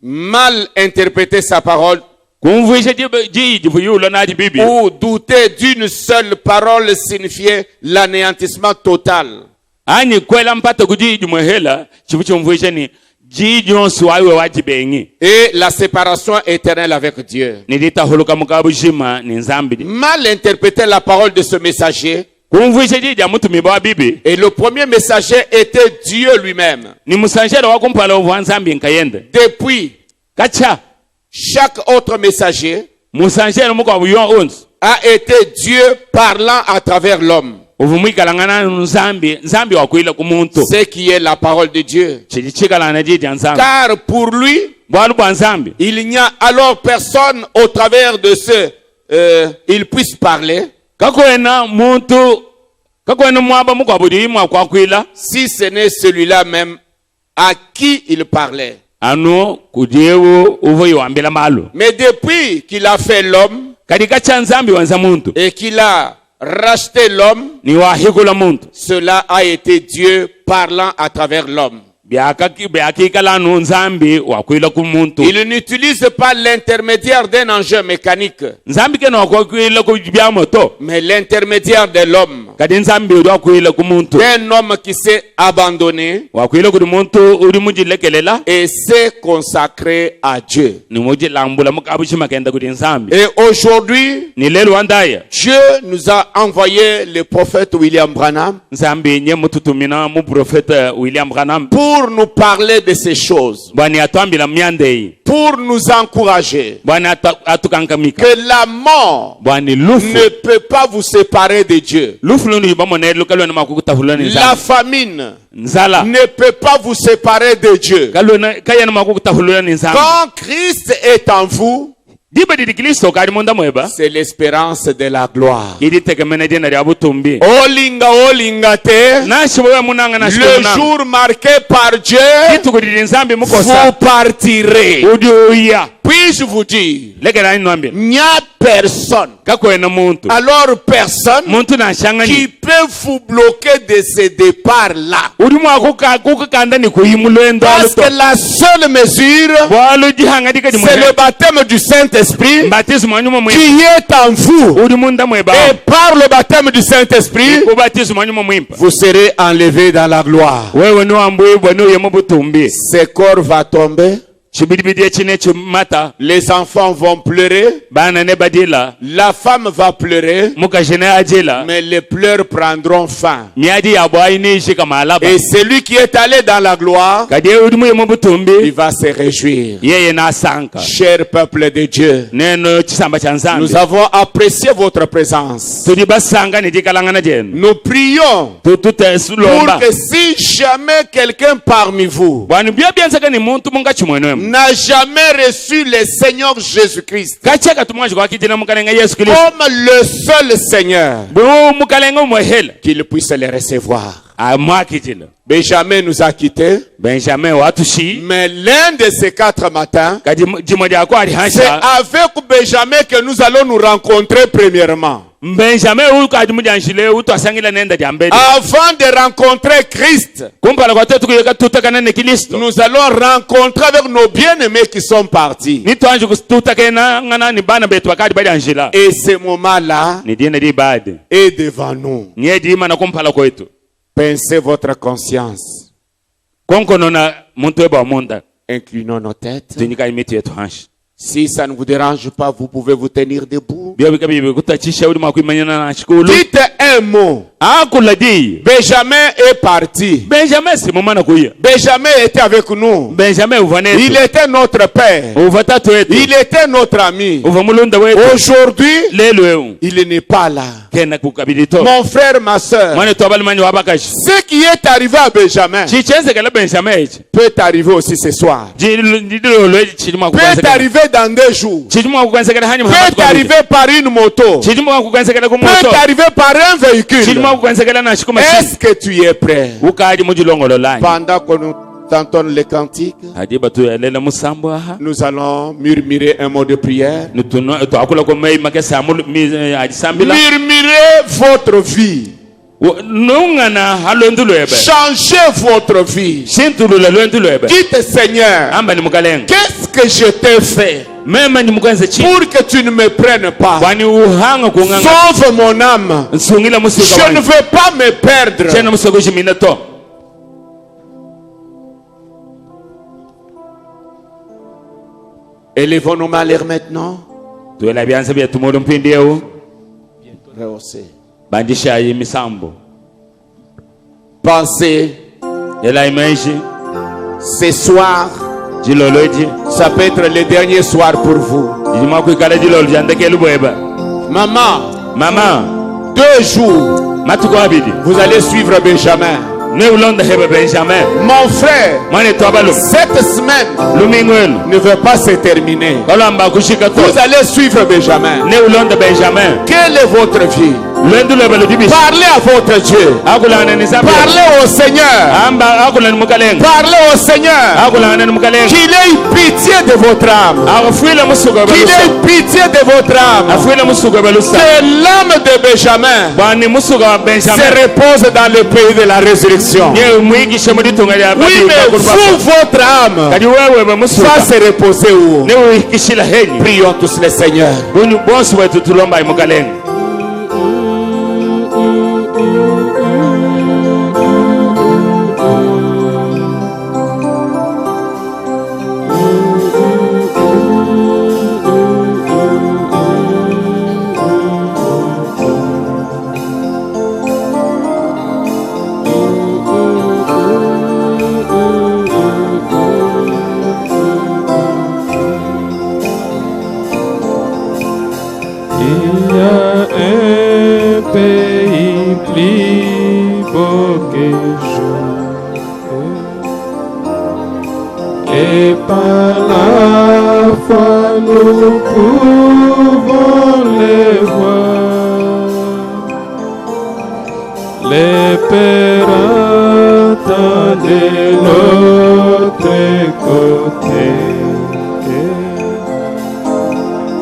mal interpréter sa parole, kumvuisha jiji fuyulo na bibi Ou douter d'une seule parole signifiait l'anéantissement total. ani kwela mpata kujiji mwehela chifucho mvuisha ni jiji onsu aiwe wajibengi Et la séparation éternelle avec Dieu. nilita huluka mukabushima ni nzambi Mal interpréter la parole de ce messager. kumvuisha jiji ya mtu mibawa bibi Et le premier messager était Dieu lui-même. ni musanjera wakumpala uvu nzambi nkayende Depuis, kacha chaque autre messager musanjera muka buyo onsu a été Dieu parlant à travers l'homme. uvu mwikalangana nzambi wakuila kumuntu Ce qui est la parole de Dieu. chichikalana jiji ya nzambi Car pour lui, bwalu bwa nzambi il n'y a alors personne au travers de ce il puisse parler, kakwena muntu kakwena mwaba mukwabudi mwakwila si ce n'est celui-là même à qui il parlait. anu kudiewo uvo iwambila malu Mais depuis qu'il a fait l'homme kadika cha nzambi wanza muntu et qu'il a racheté l'homme, ni wahikula muntu cela a été Dieu parlant à travers l'homme. byakikalanu nzambi wakwila ku muntu Il n'utilise pas l'intermédiaire d'un engin mécanique, nzambi kena wakwila ku bya moto mais l'intermédiaire de l'homme. kadi nzambi uri wakwila ku muntu D'un homme qui s'est abandonné wakwila kuri muntu uri mujilekelela et s'est consacré à Dieu. ni mujilambula mukabushima kenda kuri nzambi Et aujourd'hui, ni lelo wandaya Dieu nous a envoyé le prophète William Branham nzambi nye mututumina mu prophète William Branham pour nous parler de ces choses, bwani atwambila myandei pour nous encourager bwani atukankamika que la mort bwani lufu ne peut pas vous séparer de Dieu. lufu lunu bamone lukalwana makukutafulani La nzambi famine nzala ne peut pas vous séparer de Dieu. kalwana kayana makukutafulani nzambi Quand Christ est en vous, diba didi kristo kali munda mweba c'est l'espérance de la gloire. idi tegemene dina lya butumbi Olinga te, nashiboya munanga le nashibona jour marqué par Dieu, kitukudidi nzambi vous mukosa partirez. udiuya Puis-je vous dire, lekela nwambila il n'y a personne, kakwena muntu alors personne muntu nashangani qui peut vous bloquer de ce départ-là. uri mwakukakanda ni kuyimulwendo Parce que la seule mesure, bwalo jihangadi kadi c'est mwe le baptême du Saint-Esprit mbatizo mwanyuma mwe qui est en vous. uri munda mweba Et par le baptême du Saint-Esprit, ubatizo mwanyuma mwimpa vous serez enlevés dans la gloire. wewe ni wambwe bwani uye mubutumbi Ce corps va tomber, chibidibidi chine chimata les enfants vont pleurer, bana ne badila la femme va pleurer, mukashine ajila mais les pleurs prendront fin. miadi ya bwai ni shika malaba Et celui qui est allé dans la gloire, kadi uri muye il mubutumbi va se réjouir. yeye na sanka Cher peuple de Dieu, neno chisamba cha nzambi nous avons apprécié votre présence. tudi basanga ni dikalangana jenu Nous prions tutute pour sulomba que si jamais quelqu'un parmi vous bwani bya byansaka ni muntu munga chimwenwe n'a jamais reçu le Seigneur Jésus-Christ kacheka tumwaje kwa kijina mukalenga Yesu Kristo comme le seul Seigneur, bwo mukalenga mwehela qu'il puisse le recevoir. amwakijila Benjamin nous a quittés, Benjamin watushi mais l'un de ces 4 matins, kadi jimo lyako ali c'est hansha avec Benjamin que nous allons nous rencontrer premièrement. Benjamin uyu kadi mujanshile utwasangila nenda jambele Avant de rencontrer Christ, kumpala kwa tetu kuyeka tutakana ne Kristo nous allons rencontrer avec nos bien-aimés qui sont partis. ni twanje kututakena ngana ni bana betu wakadi bali anjila Et ce moment-là ni dina di bade est devant nous. ni edi mana kumpala kwetu Pincez votre conscience. konkono na muntu eba munda Inclinons nos têtes. tunyika imiti yetu hanshi Si ça ne vous dérange pas, vous pouvez vous tenir debout. byo bikabibi kutachisha uli makuimanyana na shikulu Dites un mot. akula di Benjamin est parti. Benjamin si mumana kuya Benjamin était avec nous. Benjamin uvanetu Il était notre père. uvatatu wetu Il était notre ami. uvamulunda wetu Aujourd'hui, lelo eu il n'est pas là. kena kukabilito Mon frère, ma soeur, mwana twabalimanyi wabakashi ce qui est arrivé à Benjamin chichenzekela Benjamin echi peut arriver aussi ce soir. jidilolo echi chilima Peut kukwansekela arriver dans 2 jours. chilima kukwansekela hani Peut arriver par une moto. chilima kukwansekela Peut kumoto arriver par un véhicule. chilima kukwansekela na shikuma Est-ce que tu es prêt? ukaji mujilongolo lanyi Pendant que nous tentons les cantiques, hadi batu yalela musambo aha nous allons murmurer un mot de prière. nutuno twakula ko mai make samul mi ajisambila Murmurez votre vie. Changez votre vie. Dites Seigneur, qu'est-ce que je t'ai fait pour que tu ne me prennes pas? Sauve mon âme. Je ne veux pas me perdre. Élevons nos mains maintenant. Rehaussez. Pensez, ce soir, ça peut être le dernier soir pour vous. Maman, 2 jours, vous allez suivre Benjamin. Mon frère, cette semaine ne veut pas se terminer. Vous allez suivre Benjamin. Quelle est votre vie? Parlez à votre Dieu. Parlez au Seigneur. Parlez au Seigneur. Qu'il ait pitié de votre âme. Qu'il ait pitié de votre âme. Que l'âme de Benjamin se repose dans le pays de la résurrection. Oui, mais vous, votre âme, va se reposer où? Prions tous le Seigneur. Et par la foi nous pouvons les voir. Les pères attendent de l'autre côté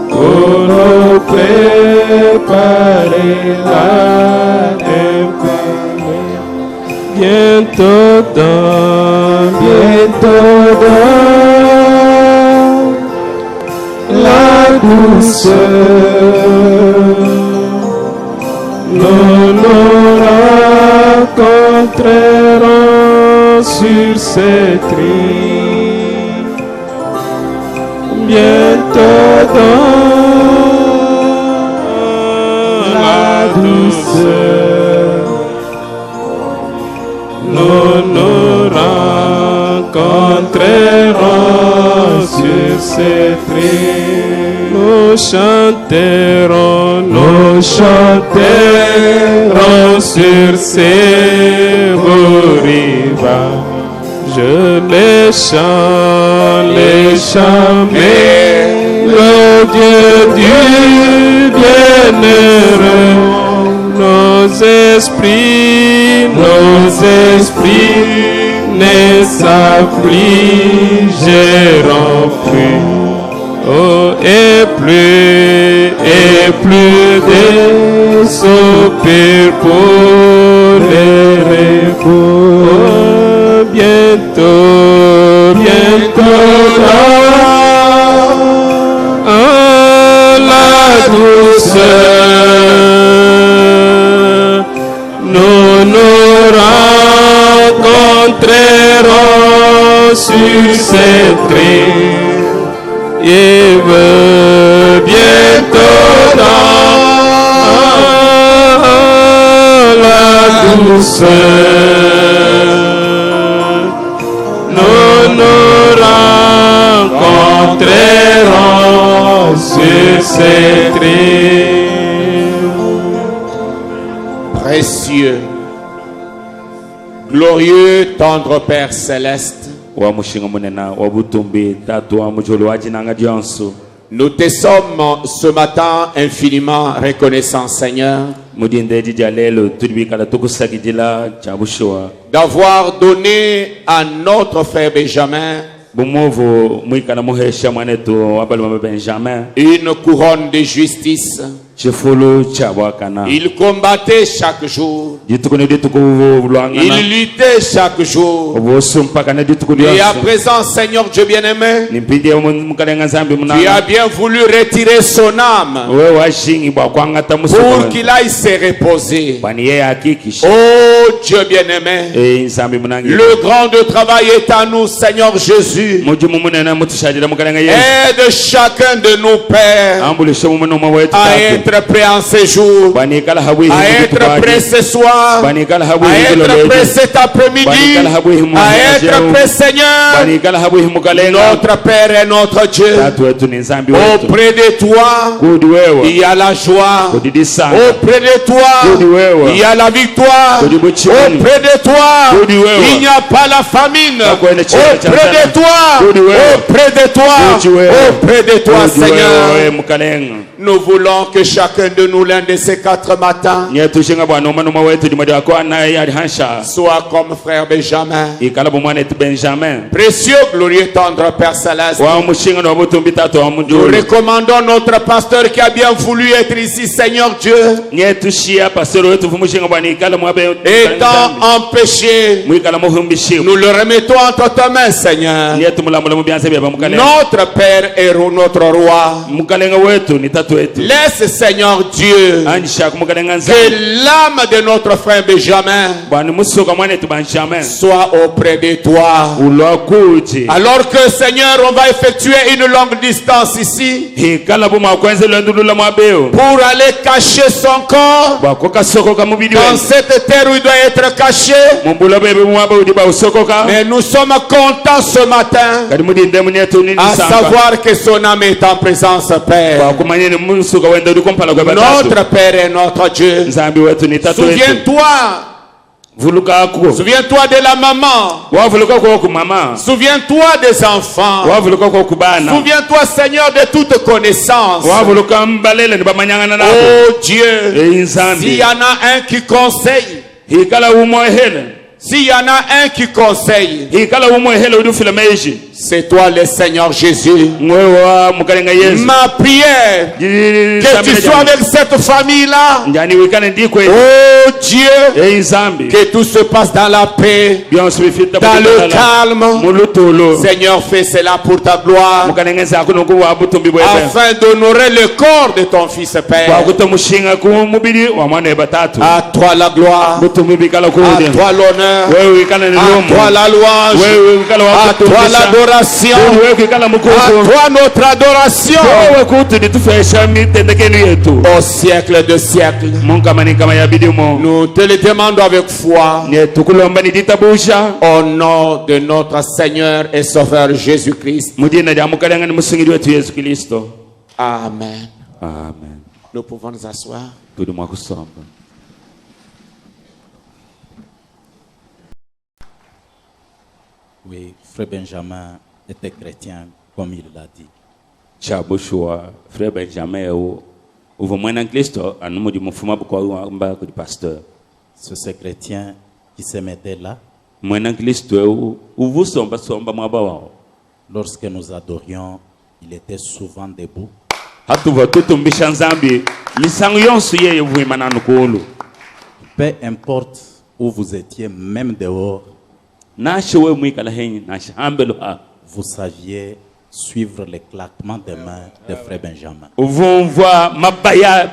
pour nous préparer la bientôt dans la douceur, nous nous rencontrerons sur ces tris. Bientôt dans la douceur, nous nous rencontrerons sur ces tris. Nous chanterons sur ces rivages. Les chants, mais le Dieu du bienheureux, nos esprits ne s'affligeront plus. Oh, et plus de soupirs pour les repos. Oh, bientôt la douceur, nous nous rencontrerons sur cette grille. Et bientôt dans la douceur, nous nous rencontrerons sur cette île. Précieux, glorieux, tendre Père céleste, nous te sommes ce matin infiniment reconnaissants, Seigneur, d'avoir donné à notre frère Benjamin une couronne de justice chifulu chabwakana Il combattait chaque jour. ditukuni dituku Il lwangana luttait chaque jour. obusumpakana ditukuni Et à présent, Seigneur Dieu bien-aimé, nimpidie mukalenga nzambi tu as munana bien voulu retirer son âme wewe washingi bwakwangata pour musuka qu'il aille se reposer. bani yeye hakikisha Oh Dieu bien-aimé, nzambi munangi le grand de travail est à nous, Seigneur Jésus. mujumu munene mutushajira mukalenga yesu Aide chacun de nos pères ambulishe mumuno wetu à tatu être prêt en ce jour, bani kala habwi à être prêt ce soir, bani kala habwi à être prêt cet après-midi, à être prêt, Seigneur, bani kala habwi mukalenga notre Père et notre Dieu. tatu wetu ni nzambi wetu Auprès de toi, kudi wewe il y a la joie. kudidi sana Auprès de toi, kudi wewe il y a la victoire. kudi buchini Auprès de toi, kudi wewe il n'y a pas la famine. Nakwenda chini cha Auprès de sana. toi, Kudi wewe. auprès de toi, Kudi wewe. auprès de toi, kudi wewe Seigneur. mukalenga Nous voulons que chacun de nous, l'un de ces 4 matins, nyetushinga bwana umanuma wetu dimadi wako anaye ali hansha soit comme frère Benjamin. ikala bomwana etu Benjamin Précieux, glorieux, tendre Père Céleste. wa mushinga no butumbi tatu wa Nous mujulu recommandons notre pasteur qui a bien voulu être ici, Seigneur Dieu, nyetushia pastor wetu vumushinga bwana ikala mwabe étant empêché. mwikala muhumbishi Nous le remettons entre ta main, Seigneur. nyetu mulamula mubyanse bya mukalenga Notre Père et notre Roi. mukalenga wetu ni tatu wetu Laisse, Seigneur Dieu, anjisha kumukalenga que nzambi l'âme de notre frère Benjamin bwana musuka mwana etu Benjamin soit auprès de toi. ulwakuti Alors que, Seigneur, on va effectuer une longue distance ici ikala buma kwenze lwendulula mwabeo pour aller cacher son corps bwakoka sokoka mubili dans wetu cette terre où il doit être caché. mumbula bebe mwabe udiba usokoka Mais nous sommes contents ce matin kadi mudinde munetu nini à sanga savoir que son âme est en présence, Père. bakumanyeni musuka wenda uli kumpala kwa batatu Notre Père et notre Dieu. nzambi wetu ni tatu wetu Souviens-toi. vulukako Souviens-toi de la maman. wavuluka kwa kumama Souviens-toi des enfants. wavuluka kwa kubana Souviens-toi, Seigneur, de toute connaissance. wavuluka mbalele ni bamanyangana nabo Oh Dieu, s'il nzambi y en a un qui conseille, hikala umohele s'il y en a un qui conseille, hikala umohele udufila meji c'est toi le Seigneur Jésus. mwewa mukalenga yesu Ma prière, que tu sois avec cette famille-là. njani wikane ndikwe Oh Dieu, nzambi que tout se passe dans la paix, byonse bifita dans le calme. mulutulu Seigneur, fais cela pour ta gloire, mukalenga nzako nokuwa butumbi bwebe afin d'honorer le corps de ton Fils Père. kwakuta mushinga ku mubili wa mwana we batatu À toi la gloire, butumbi bikala à kudi toi l'honneur, wewe wikala ni à lumu toi la louange, wewe wikala à wa toi l'adoration, wewe wikala à mukufu toi notre adoration, wewe kuti nitufesha mitendekeni yetu au siècle de siècle. munkamani kama yabidi mo Nous te le demandons avec foi, tukulomba niditabusha au nom de notre Seigneur et Sauveur Jésus-Christ. mudina lya mukalenga ni musingiri wetu Yesu Kristo. Amen. Amen. Nous pouvons nous asseoir. Tuli mwakusomba. Oui, Frère Benjamin était chrétien, comme il l'a dit. Chabushwa Frère Benjamin uvo mwana Kristo anumudi mufuma bukwa mba ku pasteur. Ce chrétien qui se mettait là, Mwana Kristo uvu somba mwaba wao. lorsque nous adorions, il était souvent debout. Hatuva tutumbisha nzambi misango yonso yeye vuimana nukulu. Peu importe où vous étiez, même dehors, Nashe we mwikala henyi nashe hambelo ha. vous saviez suivre les claquements des mains de Frère Benjamin. Uvumva mabaya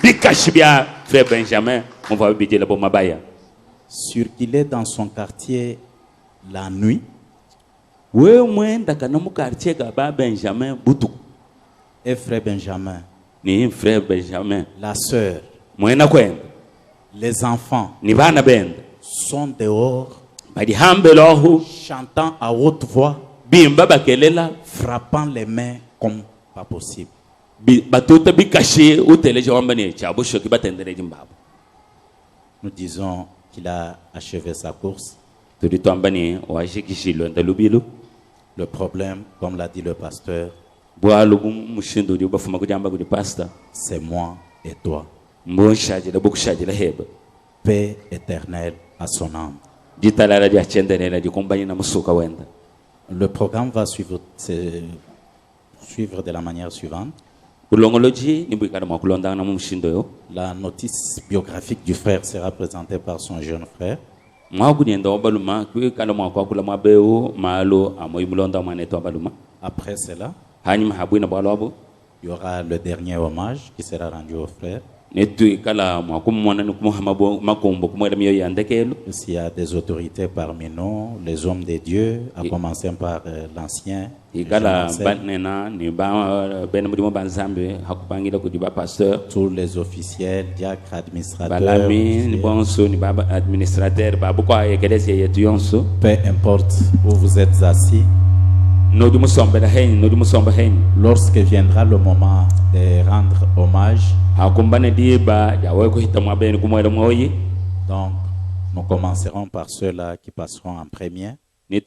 bikashibia Frère Benjamin on va bidela bo mabaya. Circuler dans son quartier la nuit, We mwenda kana mu quartier ka ba Benjamin butu. et Frère Benjamin, Ni Frère Benjamin la sœur, mwena kwenda les enfants ni bana benda sont dehors, badi hambelo chantant à haute voix, bimba bakelela frappant les mains comme pas possible. batuta bikashi uteleje wambane chabusho kibatendere jimbabo. Nous disons qu'il a achevé sa course. Tulitwambani washikishilo ndalubilu Le problème, comme l'a dit le pasteur, bwalu mushindo di bafuma kujamba kudi pastor c'est moi et toi. mbonshaje da bukushaje la heba Paix éternelle à son âme. ditalala dia chendenela di kumbani na musuka wenda. Le programme va suivre de la manière suivante. kulongoloji ni bwikala mwa kulonda na mumshindo yo. La notice biographique du frère sera présentée par son jeune frère. Mwa kunienda obaluma kwikala mwa kwa kula mabeu malo amoy mulonda mwaneto obaluma. Après cela, Hani mahabwina bwalwabo. il y aura le dernier hommage qui sera rendu au frère. Netu kala mwa kumwana nukumuhamabo makombo kumwela miyo yandekelo. S'il y a des autorités parmi nous, les hommes de Dieu, à commencer par l'ancien, Ikala banena ni ba ben mudimo banzambe hakupangila kudiba pasteur. tous les officiels, diacres, administrateurs, Balami ni bonso ni baba administrateur babu kwa ekelesi yetu yonso. peu importe où vous êtes assis, lorsque viendra le moment de rendre hommage, donc nous commencerons par ceux-là qui passeront en premier et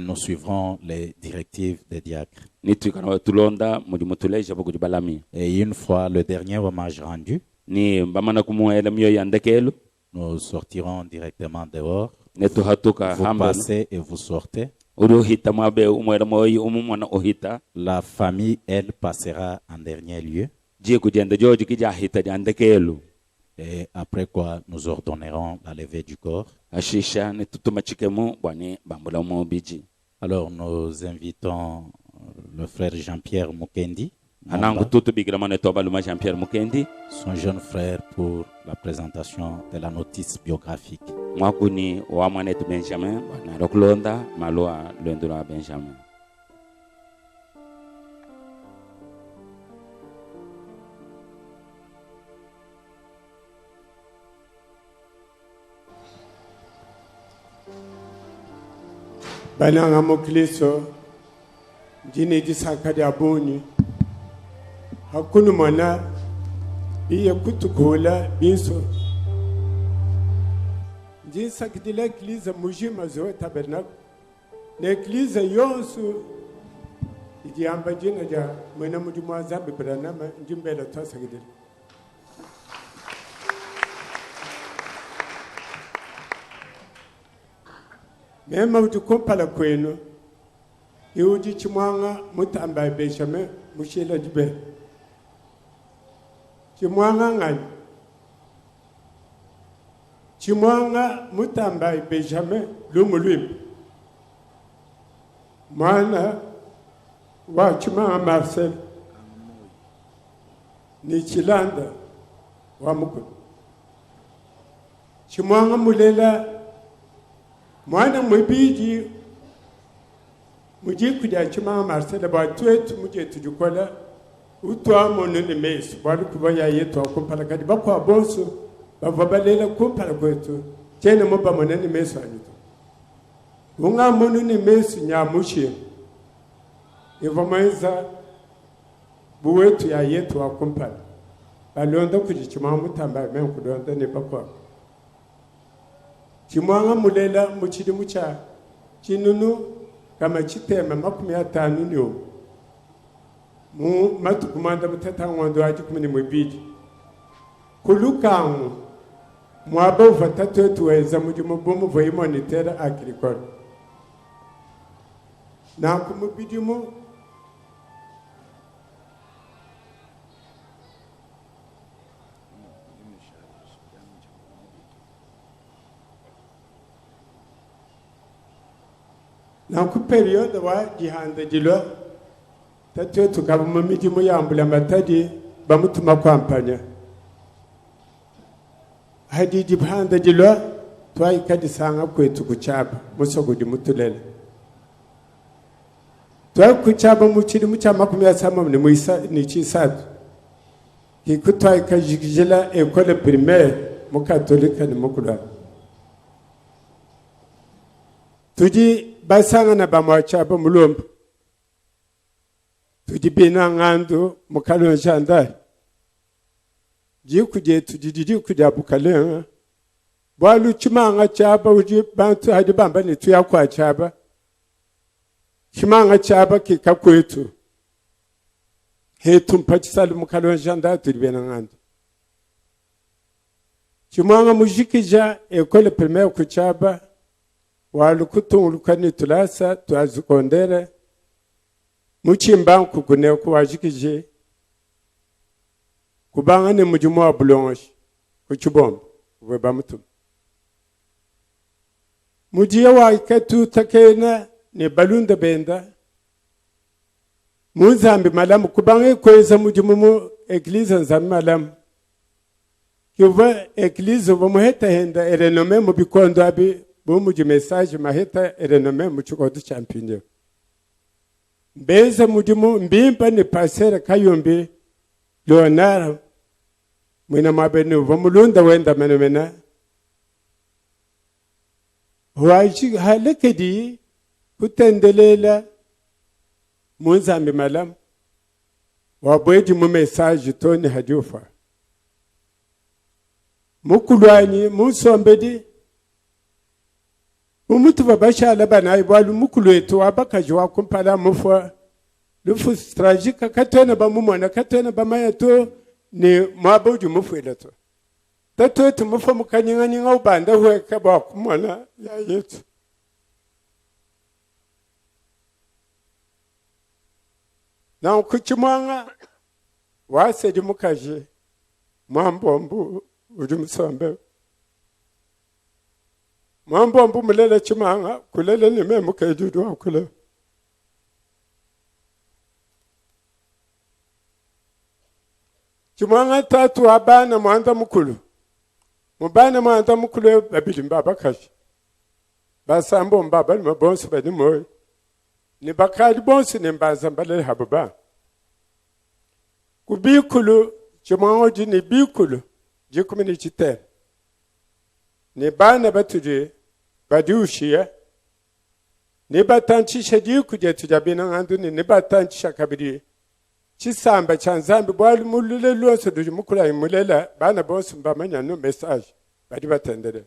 nous suivrons les directives des diacres. Et une fois le dernier hommage rendu, nous sortirons directement dehors. Vous passez et vous sortez. La famille, elle, passera en dernier lieu. Et après quoi, nous ordonnerons la levée du corps. Alors, nous invitons le frère Jean-Pierre Mukendi, son jeune frère, pour la présentation de la notice biographique. Bananga mokliso jini disakadi abuni hakunu mana biye kutukola binso jinsa kidile ekliza mujima zo tabernak ne ekliza yonsu idiamba jina ja mena mujimu azabi branama njimbela tosa kidile mema utukompala kwenu iuji chimwanga mutamba beshame mushela dibe chimwanga ngani chimwanga mutamba beshame lumulwim mana wa chimwanga Marcel ni chilanda wa mukuru chimwanga mulela mwana mwibiji muji kuja chima Marcel ba tuetu muje tujukola utwa mono ne mes balu kubaya yeto kumpala kadi bakwa bonso bavabalela kumpala kwetu tena moba mono ne mes anyuto unga mono ne mes nyamushi evamaiza buwetu ya yeto kumpala balonda kuji chima mutamba men kudonda ne bakwa chimwanga mulela muchidi mucha chinunu kama chitema 50 nyo mu matukumanda mutata ngondo aji kumini mwibidi kulukangu mwaba uvatatu etuweza mujimu bomu voimonitera agricole na kumubidimu na ku period wa jihanda jilo tatwe tukaba mu mijimu yambula matadi bamutuma kwampanya hadi jihanda jilo twai kadi sanga kwetu kuchaba musogudi mutulele twai kuchaba muchiri mucha 30 ni muisa ni chisatu kikutwai kajigijela école primaire mu katolika ni mukula tuji basanga na bamwacha bamulomba tujibina ngando mukalo janda jikuje tujididi kuja bukale bwalu chimanga chaba uji bantu hadi bamba ni tuya kwa chaba chimanga chaba kikakwetu hetu mpachisalu mukalo janda tujibina ngando chimanga mujikija école primaire kuchaba walukutungulukani tulasa tuazikondere muchimba kukune kuwajikije kubanga ne mujumu wa bulongosh kuchubom weba mutum mujiya wa ikatu takena ne balunda benda muzambi malam kubanga kweza mujumu mu eglise nzambi malam kiva eglise bo muheta henda erenome mu bikondo abi bo muji message maheta erenome mu chikodo champion mbeza mujumu mbimba ni pasera kayombe Leonard mwina mabenu vamulunda wenda menemena waji halekedi kutendelela munzambi malam wabweji mu message toni hajufa mukulwanyi musombedi umutu babashala banayi balu mukulwetu wabakaji wakumpala mufwa lufu strategika katwena bamumona katwena bamayato ni mwabuju mufwelato tato tumufa mukanyinganyinga ubanda hweka bakumona ya yetu na ukuchimwanga waseji mukaje mwambombu ujumusombe mwambombu mulele chimanga kulele ni memu kejudu wakule chimanga tatu abana mwanda mukulu mubana mwanda mukulu babili mbaba kashi basambo mbaba ni mabonsi bani moyo ni bakali bonsi ni mbaza mbale hababa kubikulu chimanga jini bikulu jikumi ni chite ni bana batuje badiushia ni batanchisha jikuje tujabina ngandu ni batanchisha kabiri chisamba chanzambi bwali mulule lwose duji mukula imulela bana bonsi mbamanya no message badi batendere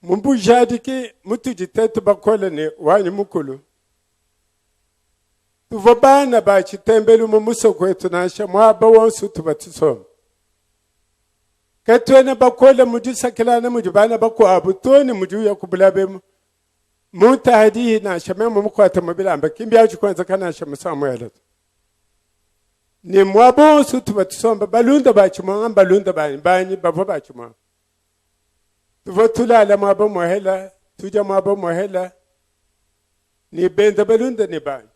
mumbu jadiki mutuji tetu bakole ni wani mukulu tuvo bana ba chitembelu mumuso kwetu nasha mwaba wonsu tubatusoma katwena bakole mujisakilana mujibana bakwabu toni mujuya kubulabemu mutahadi na shamemu mukwata mubilamba kimbya chikwanza kana shamusamwela ni mwabo sutu batusomba balunda bachimwa balunda bani bavo bachimwa tuvotula la mwabo mohela tuja mwabo mohela ni benda balunda ni bani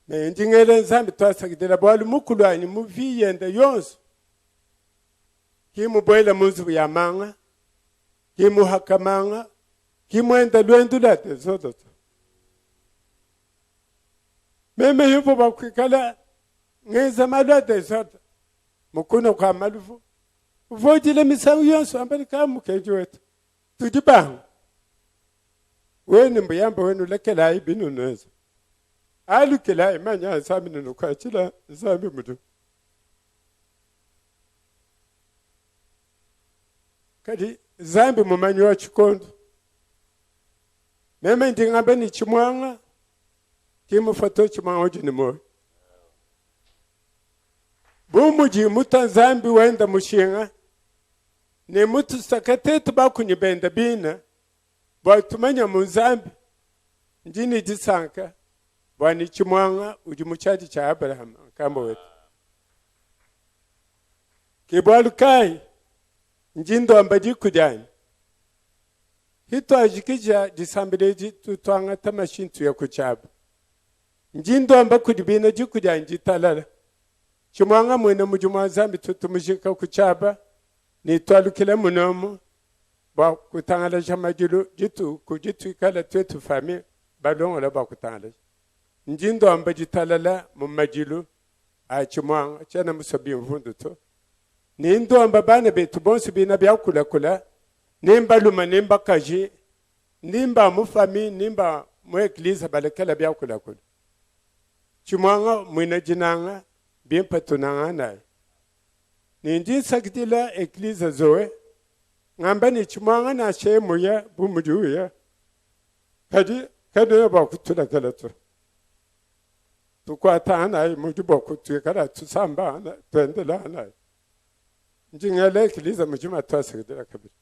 me ndingele nzambi twasakidela bwalu mukulwani muviyenda yonso kimu boela muzu ya manga kimu hakamanga kimu enda lwendulate zoto meme hivo bakwikala ngeza malwate zoto mukuna kwa malufu uvojile misawu yonso ambali kamukeji wetu tujibanga weni mbuyamba wenu lekela ibinu nweza alukela imanya nsami nukwa chila nsami mudu kadi zambi mumanyi wa chikondo meme ndingambe ni chimwanga kimu fato chimwanga ujini moyo bumuji muta zambi wenda mushinga ni mutu sakatetu bakunyi benda bina batumanya muzambi njini jisanka bwani chimwanga ujimuchaji cha Abraham kambo wetu kibwalukai njindo ambaji kujani hito ajikija jisambileji tutwanga tamashintu ya kuchaba njindo amba kujibina jikujani jitalala chimwanga mwene mujumwa zambi tutumujika kuchaba ni twalukile munomu ba kutangala jamajilu jitu kujitu ikala twetu fami balongo la ba kutangala njindo amba jitalala mumajilu a chimwanga chana musabi mvundu to nindo amba bana betu bonsi bina bya kula nimba luma nimba kaji nimba mufami nimba mu eglise balekela bya kula chimwanga mwina jinanga bien patunanga na ninji sakitila eglise zoe ngamba ni chimwanga na shemu ya bumuju ya kadi ba kutula kala to tukwata na muju ba kutu kala tusamba na twendela na njingale kiliza mujuma twasegedera kabiri.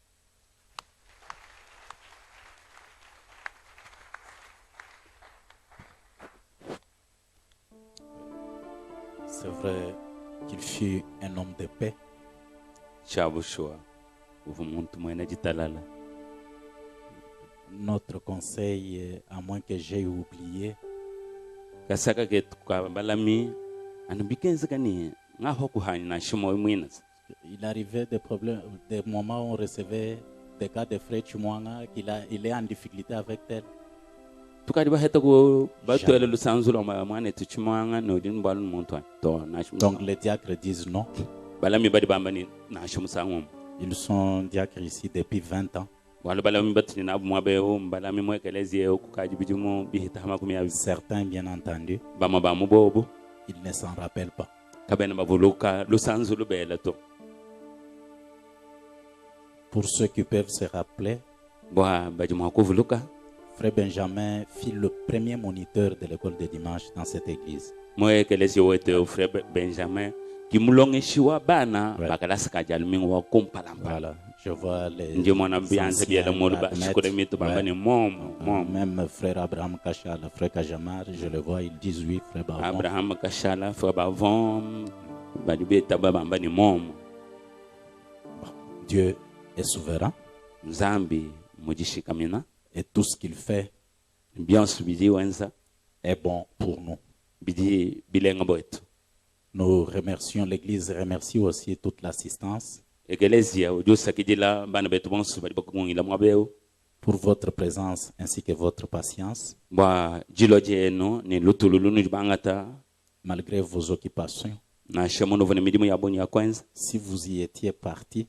C'est vrai qu'il fut un homme de paix. chabushwa uvu muntu mwene jitalala. Notre conseil, à moins que j'aie oublié, Kasaka ke tukabalami anubikenze kani ngaho kuhanya na shimo mwinas. il arrivait des problèmes, des moments où on recevait des cas de frère Chumwanga il est en difficulté avec tel. Tukadi baheta ko batwele lusanzulo mwana tuchimwanga no din balun muntu to na shimo. Donc les diacres disent non. Balami badi bambani na shimo sangum. Ils sont diacres ici depuis 20 ans. Certains, bien entendu, ils ne s'en rappellent pas. Pour ceux qui peuvent se rappeler, Frère Benjamin fut le premier moniteur de l'école de dimanche dans cette église. Voilà, je vois les même frère Abraham Kachala, frère Kajamar, je le vois, ils disent oui, frère Bavon. Abraham Kachala, frère Bavon, Dieu est souverain. Et tout ce qu'il fait est bon pour nous. Nous remercions l'Église, remercie aussi toute l'assistance pour votre présence ainsi que votre patience. Malgré vos occupations, si vous y étiez parti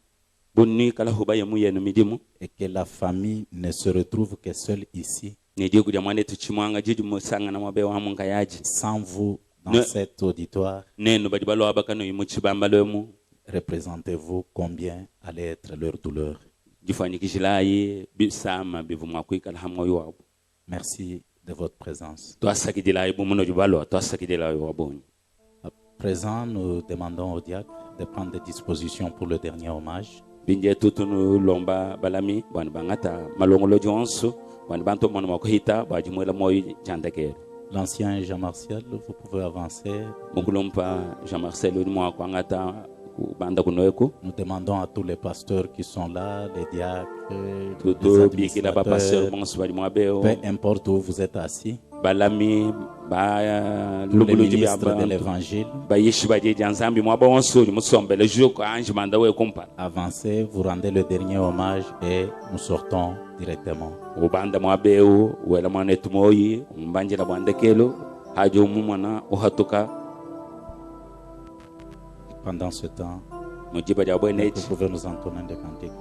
et que la famille ne se retrouve que seule ici, sans vous dans cet auditoire, représentez-vous combien allait être leur douleur. Merci de votre présence. À présent, nous demandons au diacre de prendre des dispositions pour le dernier hommage. L'ancien Jean-Martial, vous pouvez avancer. Nous demandons à tous les pasteurs qui sont là, les diacres, les administrateurs, peu importe où vous êtes assis, tous les ministres de l'évangile, avancez, vous rendez le dernier hommage et nous sortons directement. Pendant ce temps, vous pouvez nous entonner des cantiques.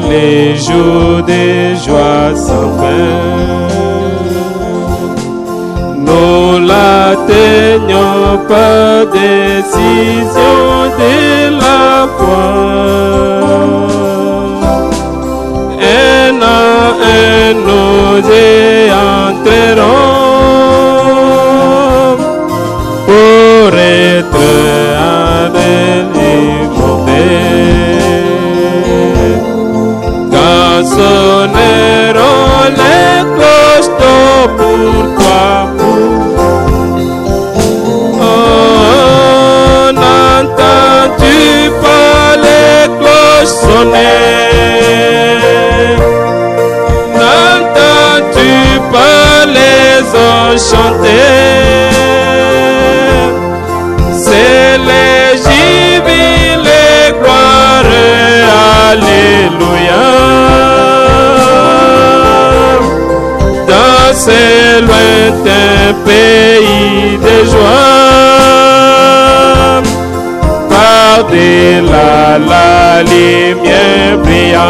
Les jours de joie sans fin, nous l'atteignons par décision de la foi. Un à un nous y entrerons pour être avec sonneront les cloches pour toi. Oh, sonner. N'entends-tu pas les anges chanter? C'est les jubiles, les gloires, alléluia. Dans ces lointains pays de joie, par-delà la lumière brillante,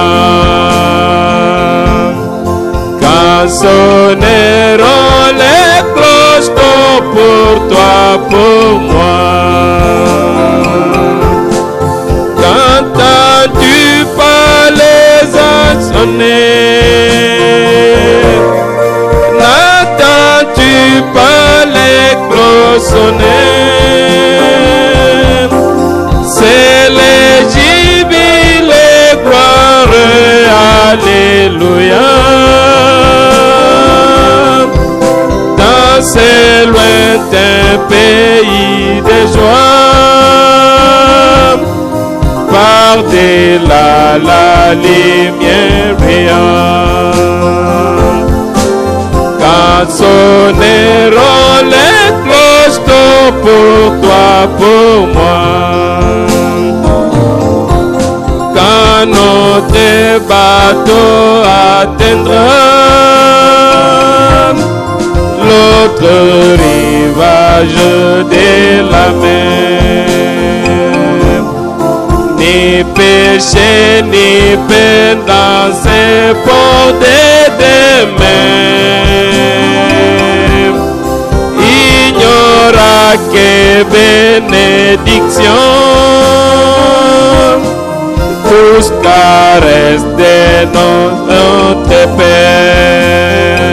quand sonneront les cloches pour toi, pour moi. Qu'entends-tu pas les anges sonner? N'entends-tu pas les cloches sonner? C'est les jubiles, les gloires, alléluia. Dans ces lointains pays de joie, par-delà la lumière brillante, quand sonneront les cloches pour toi, pour moi. Quand notre bateau atteindra l'autre rivage de la mer, ni péché ni peine dans ces ports de demain. Il n'y aura que bénédiction, tous caresses de notre Père.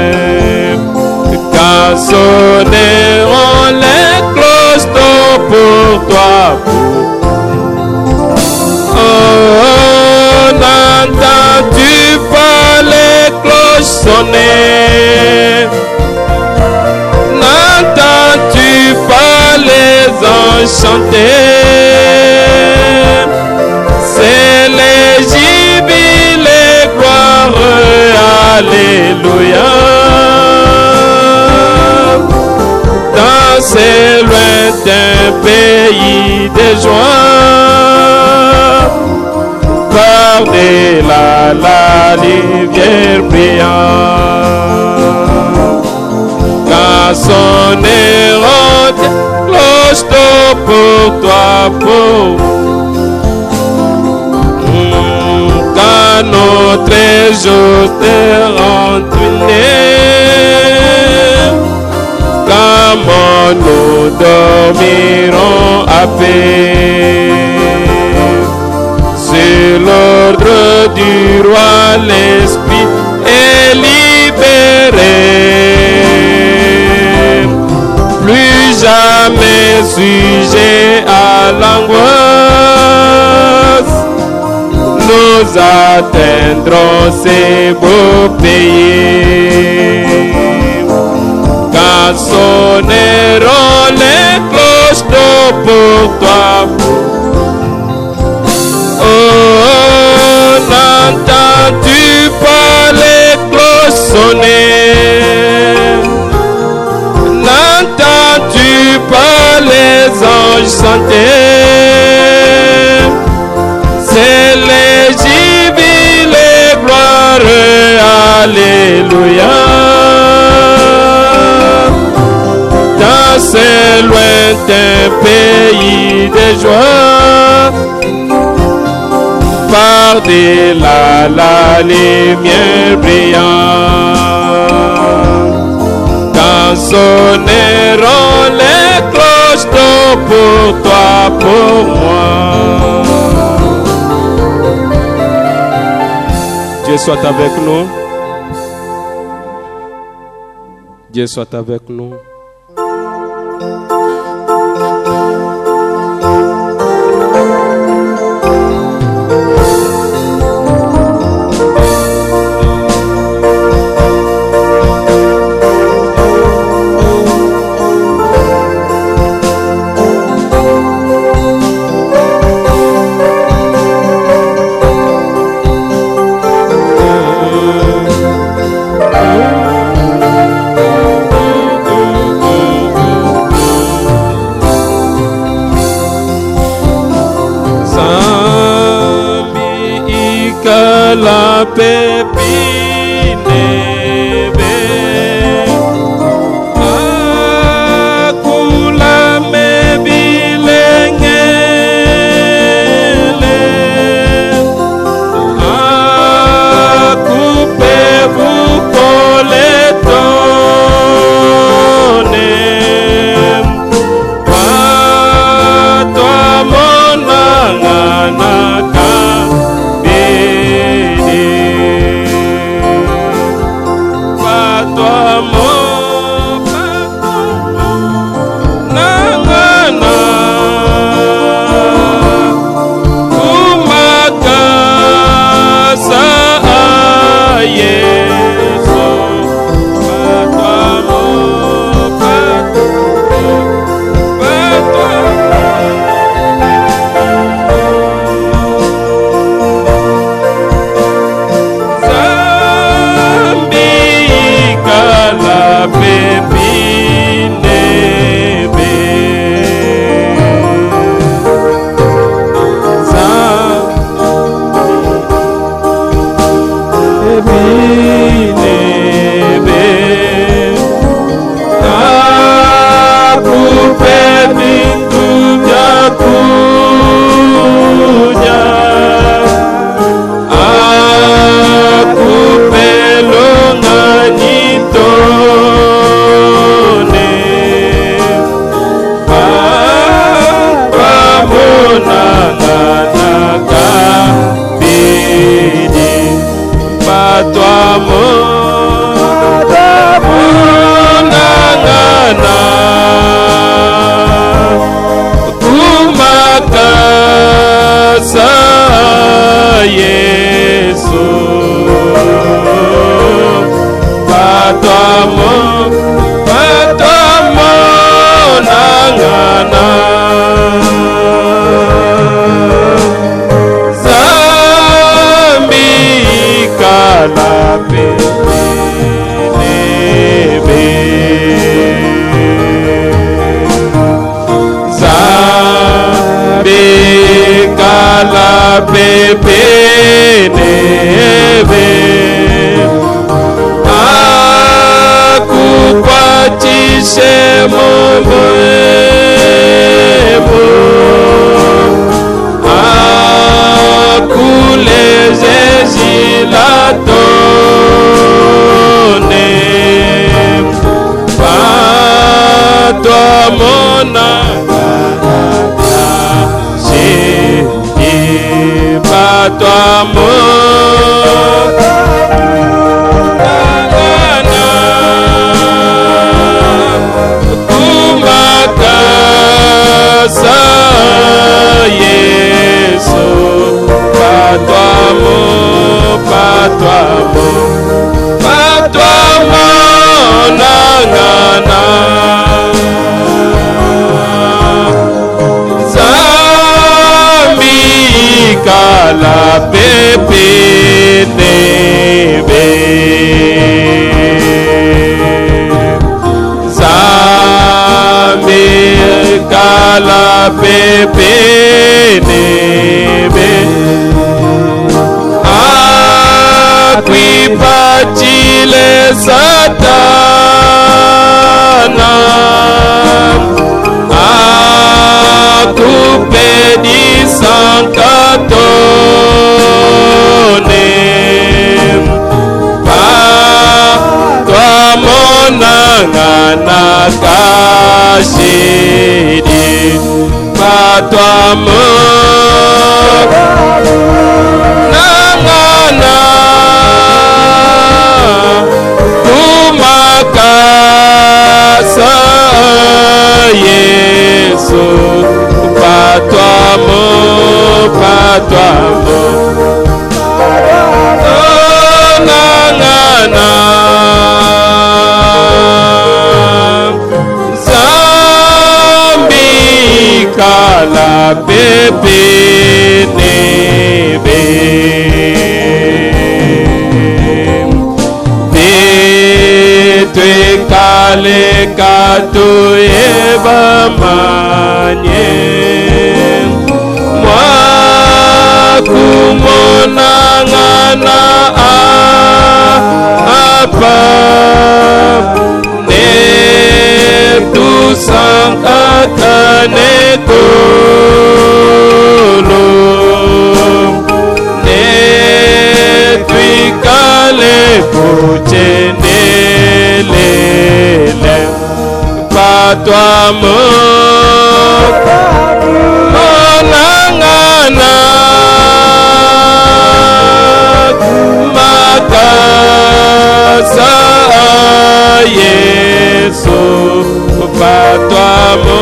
Quand sonneront les cloches pour toi, oh, n'entends-tu pas les cloches sonner? N'entends-tu pas les anges chanter? C'est les jubiles, les gloires, alléluia. Dans ces lointains pays de joie, par-delà la lumière brillante, quand sonneront des cloches pour toi, pour quand notre jour seront terminés, comment nous dormirons à paix? Sur l'ordre du roi, l'esprit est libéré. Plus jamais sujet à l'angoisse, nous atteindrons ces beaux pays. Quand sonneront les cloches pour toi, oh, n'entends-tu pas les cloches sonner? N'entends-tu pas les anges chanter? C'est les jubiles, les gloires, alléluia. Dans ces lointains pays de joie, par-delà la lumière brillante, quand sonneront les cloches pour toi, pour moi. Dieu soit avec nous. Dieu soit avec nous. la pépine akula mebilengele akupe bukoletone patwa monanganaka la pépine Zambi kala pépine Aquipatile satana Akupedi sankatone Patwa monangana kashidi Patwa monangana Kumakasa Yesu Patwamo Nangana Zambi kala pépine Petwe kale kato eba manye kumonangana apa ne tu sangkakane tolo ne tuikale pucenelele patwamo monangana makasa Yesu patwamo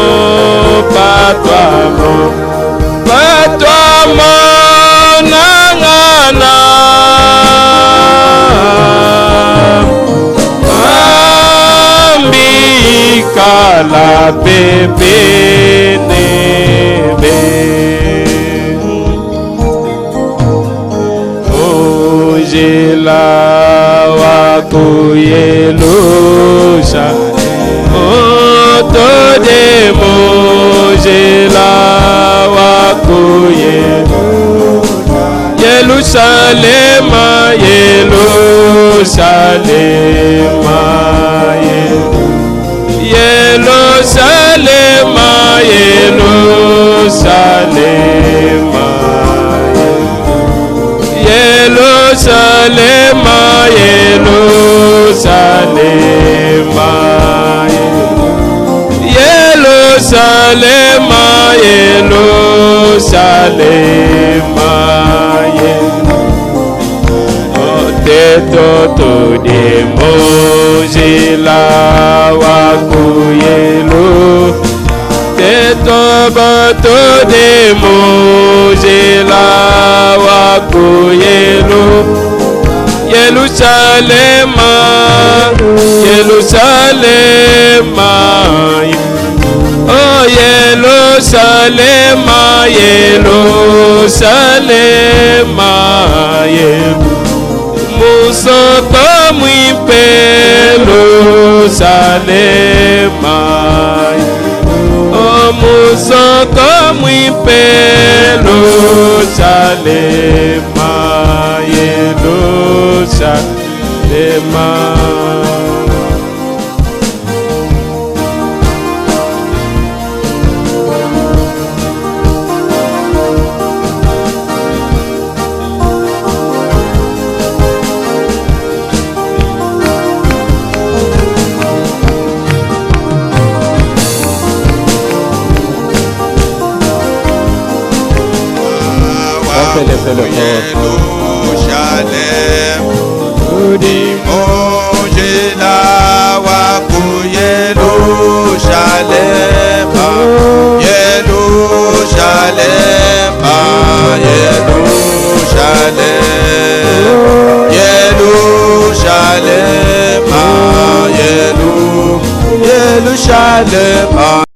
nangana ambikala pepe nebe ojela wakuyelusha otode mojela wakuye Yerusalema Yerusalema Yerusalema Yerusalema Yerusalema Yerusalema Yerusalema Yerusalema Teto de mojila wakuyelu Teto bato de mojila wakuyelu Yerusalema Yerusalema Oh Yerusalema Yerusalema Musoko mwipelo salema Oh musoko mwipelo salema Yerusalema Yerusalem, Mojela waku Yerusalem, Yerusalem, Yerusalem, Yerusalem, Yerusalem.